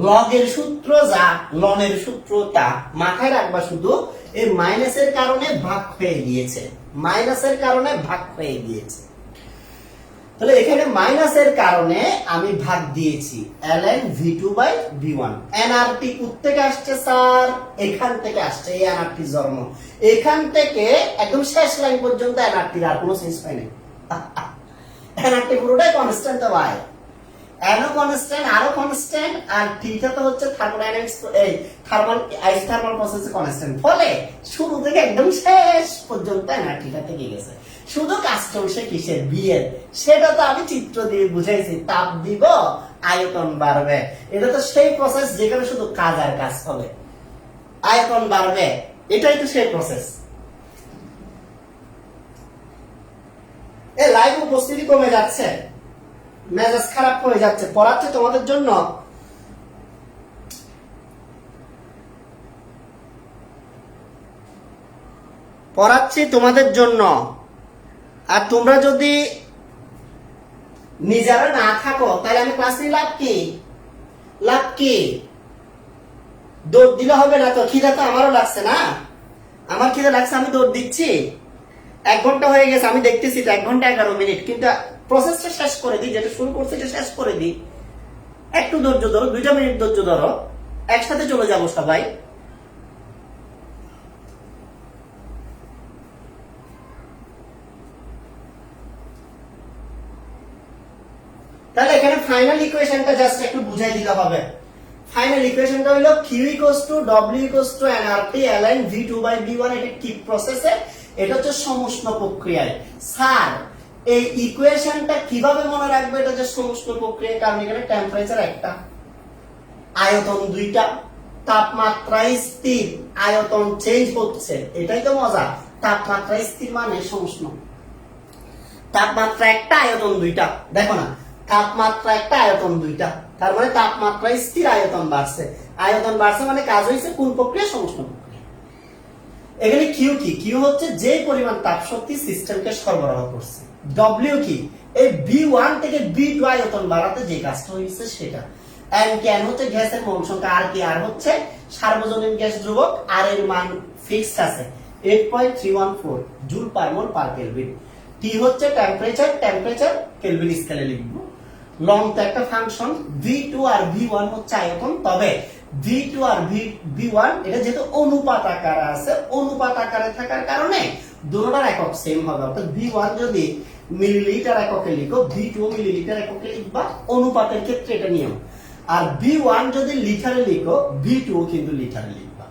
log এর সূত্র যা, ln এর সূত্র তা, মাথায় রাখবা শুধু এই মাইনাসের কারণে ভাগ হয়ে গিয়েছে, মাইনাসের কারণে ভাগ হয়ে গিয়েছে। তাহলে এখানে মাইনাসের কারণে আমি ভাগ দিয়েছি ln v2/v1। nrt কোত্থেকে আসছে স্যার? এখান থেকে আসছে, এই nrt জন্ম। এখান থেকে একদম শেষ লাইন পর্যন্ত nrt আর কোনো চেঞ্জ হয় নাই। nrt পুরোটাই কনস্ট্যান্ট তো ভাই, n কনস্ট্যান্ট, আর কনস্ট্যান্ট, আর থিটা তো হচ্ছে থার্মোডাইনামিক্স, এই থার্মাল আইসোথার্মাল প্রসেসে কনস্ট্যান্ট। ফলে শুরু থেকে একদম শেষ পর্যন্ত nrtটা থেকে গেছে। শুধু কাজ চলছে কিসের? বি এর। সেটা তো আমি চিত্র দিয়ে বুঝাইছি, তাপ দিব আয়তন বাড়বে। এটা তো সেই প্রসেস যেখানে শুধু কাজ আর কাজ হবে, আয়তন বাড়বে, এটাই তো সেই প্রসেস। লাইভ উপস্থিতি কমে যাচ্ছে, মেজাজ খারাপ হয়ে যাচ্ছে, পড়াচ্ছে তোমাদের জন্য। পড়াচ্ছি তোমাদের জন্য, আর তোমরা যদি নিজেরা না থাকো তাহলে আমি ক্লাস নিয়ে লাভ কি? লাভ কি? দৌড় দিলে হবে না তো? খিদা তো আমারও লাগছে না, আমার খিদা লাগছে, আমি দৌড় দিচ্ছি। 1 ঘন্টা হয়ে গেছে, আমি দেখতেছি তো 1 ঘন্টা 11 মিনিট, কিন্তু প্রসেসটা শেষ করে দিই, যেটা শুরু করছে এটা শেষ করে দিই। একটু ধৈর্য ধরো, 2টা মিনিট ধৈর্য ধরো, একসাথে চলে যাবো সবাই। তাহলে এখানে ফাইনাল ইকুয়েশনটা জাস্ট একটু বুঝাই দিতে হবে। ফাইনাল ইকুয়েশনটা হলো Q = W = nRT ln V2/V1, এটা কি প্রসেসে? এটা হচ্ছে সমুষ্ণ প্রক্রিয়ায়। স্যার এই ইকুয়েশনটা কিভাবে মনে রাখবে? এটা হচ্ছে সমুষ্ণ প্রক্রিয়া, কারণ এখানে টেম্পারেচার একটা, আয়তন 2টা, তাপমাত্রা স্থির, আয়তন চেঞ্জ হচ্ছে, এটাই তো মজা। তাপমাত্রা স্থির মানে সমুষ্ণ, তাপমাত্রা একটা, আয়তন 2টা। দেখো না, তাপমাত্রা একটা, আয়তন 2টা, তার মানে তাপমাত্রা স্থির, আয়তন বাড়ছে। আয়তন বাড়ছে মানে কাজ হয়েছে কোন প্রক্রিয়া? সমুষ্ণ প্রক্রিয়া। এখানে কিউ কি? কিউ হচ্ছে যে পরিমাণ তাপ শক্তি সিস্টেমকে সরবরাহ করছে। ডব্লিউ কি? এই B1 থেকে B2 আয়তন বাড়াতে যে কাজটা হয়েছে সেটা। এন কি? এন হচ্ছে গ্যাসের মোল সংখ্যা, আর কি? আর হচ্ছে সার্বজনীন গ্যাস ধ্রুবক, আর এর মান ফিক্সড আছে 8.314 জুল পার মোল পার কেলভিন। টি হচ্ছে টেম্পারেচার, টেম্পারেচার কেলভিন স্কেলে লিখব। লং তো একটা ফাংশন। V2 আর V1 হচ্ছে আয়তন, তবে V2 আর V1 এটা যেহেতু অনুপাত আকারে আছে, অনুপাত আকারে থাকার কারণে দুটোটার একক সেম হবে। অর্থাৎ V1 যদি মিলিলিটার এককে লিখো, V2 মিলিলিটার এককে লিখবা, অনুপাতের ক্ষেত্রে এটা নিয়ম। আর V1 যদি লিটারে লিখো, V2 কিন্তু লিটারে লিখবা।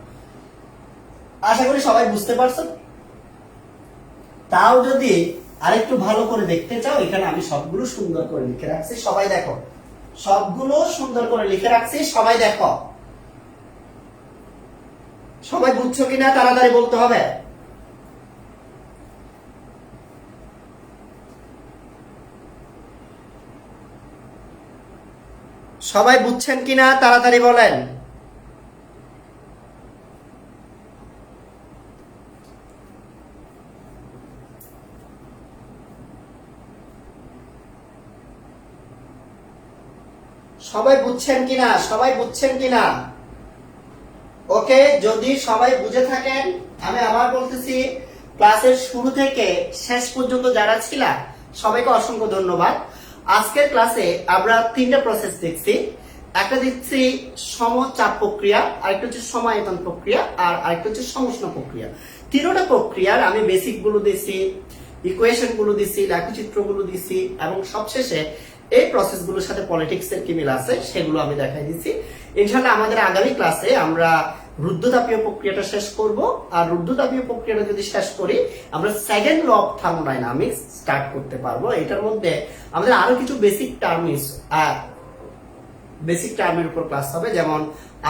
আশা করি সবাই বুঝতে পারছো। তাও যদি আরেকটু ভালো করে দেখতে চাও, এখানে আমি সবগুলো সুন্দর করে লিখে রাখছি, সবাই দেখো। সবগুলো সুন্দর করে লিখে রাখছি, সবাই দেখো। সবাই বুঝছো কিনা তাড়াতাড়ি বলতে হবে। সবাই বুঝছেন কিনা তাড়াতাড়ি বলেন। সবাই বুঝছেন কিনা? সবাই বুঝছেন কিনা? ওকে, যদি সবাই বুঝে থাকেন, আমি আবার বলতেছি, ক্লাসের শুরু থেকে শেষ পর্যন্ত যারা ছিলা সবাইকে অসংখ্য ধন্যবাদ। আজকের ক্লাসে আমরা 3টা প্রসেস দেখছি। একটা দেখছি সমচাপ প্রক্রিয়া, আরেকটা হচ্ছে সমায়তন প্রক্রিয়া, আর আরেকটা হচ্ছে সমুষ্ণ প্রক্রিয়া। 3টা প্রক্রিয়ার আমি বেসিক গুলো দিছি, ইকুয়েশন গুলো দিছি, লেখচিত্রগুলো দিছি, এবং সবশেষে এই প্রসেস গুলোর সাথে পলিটিক্স এর কি মিল আছে সেগুলো আমি দেখাই দিচ্ছি। ইনশাআল্লাহ আমাদের আগামী ক্লাসে আমরা রুদ্ধতাপীয় প্রক্রিয়াটা শেষ করব, আর রুদ্ধতাপীয় প্রক্রিয়াটা যদি শেষ করি আমরা second law of thermodynamics start করতে পারবো। এটার মধ্যে আমাদের আরো কিছু বেসিক টার্মের উপর ক্লাস হবে, যেমন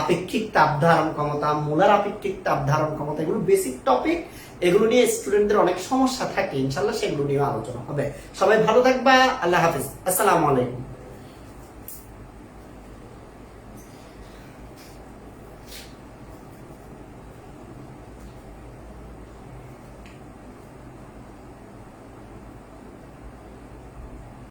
আপেক্ষিক তাপ ধারণ ক্ষমতা, মোলার আপেক্ষিক তাপ ধারণ ক্ষমতা, এগুলো বেসিক টপিক। এগুলো নিয়ে স্টুডেন্টদের অনেক সমস্যা থাকে, ইনশাআল্লাহ সেগুলো নিয়ে আলোচনা হবে। সবাই ভালো থাকবা, আল্লাহ হাফিজ, আসসালামু আলাইকুম।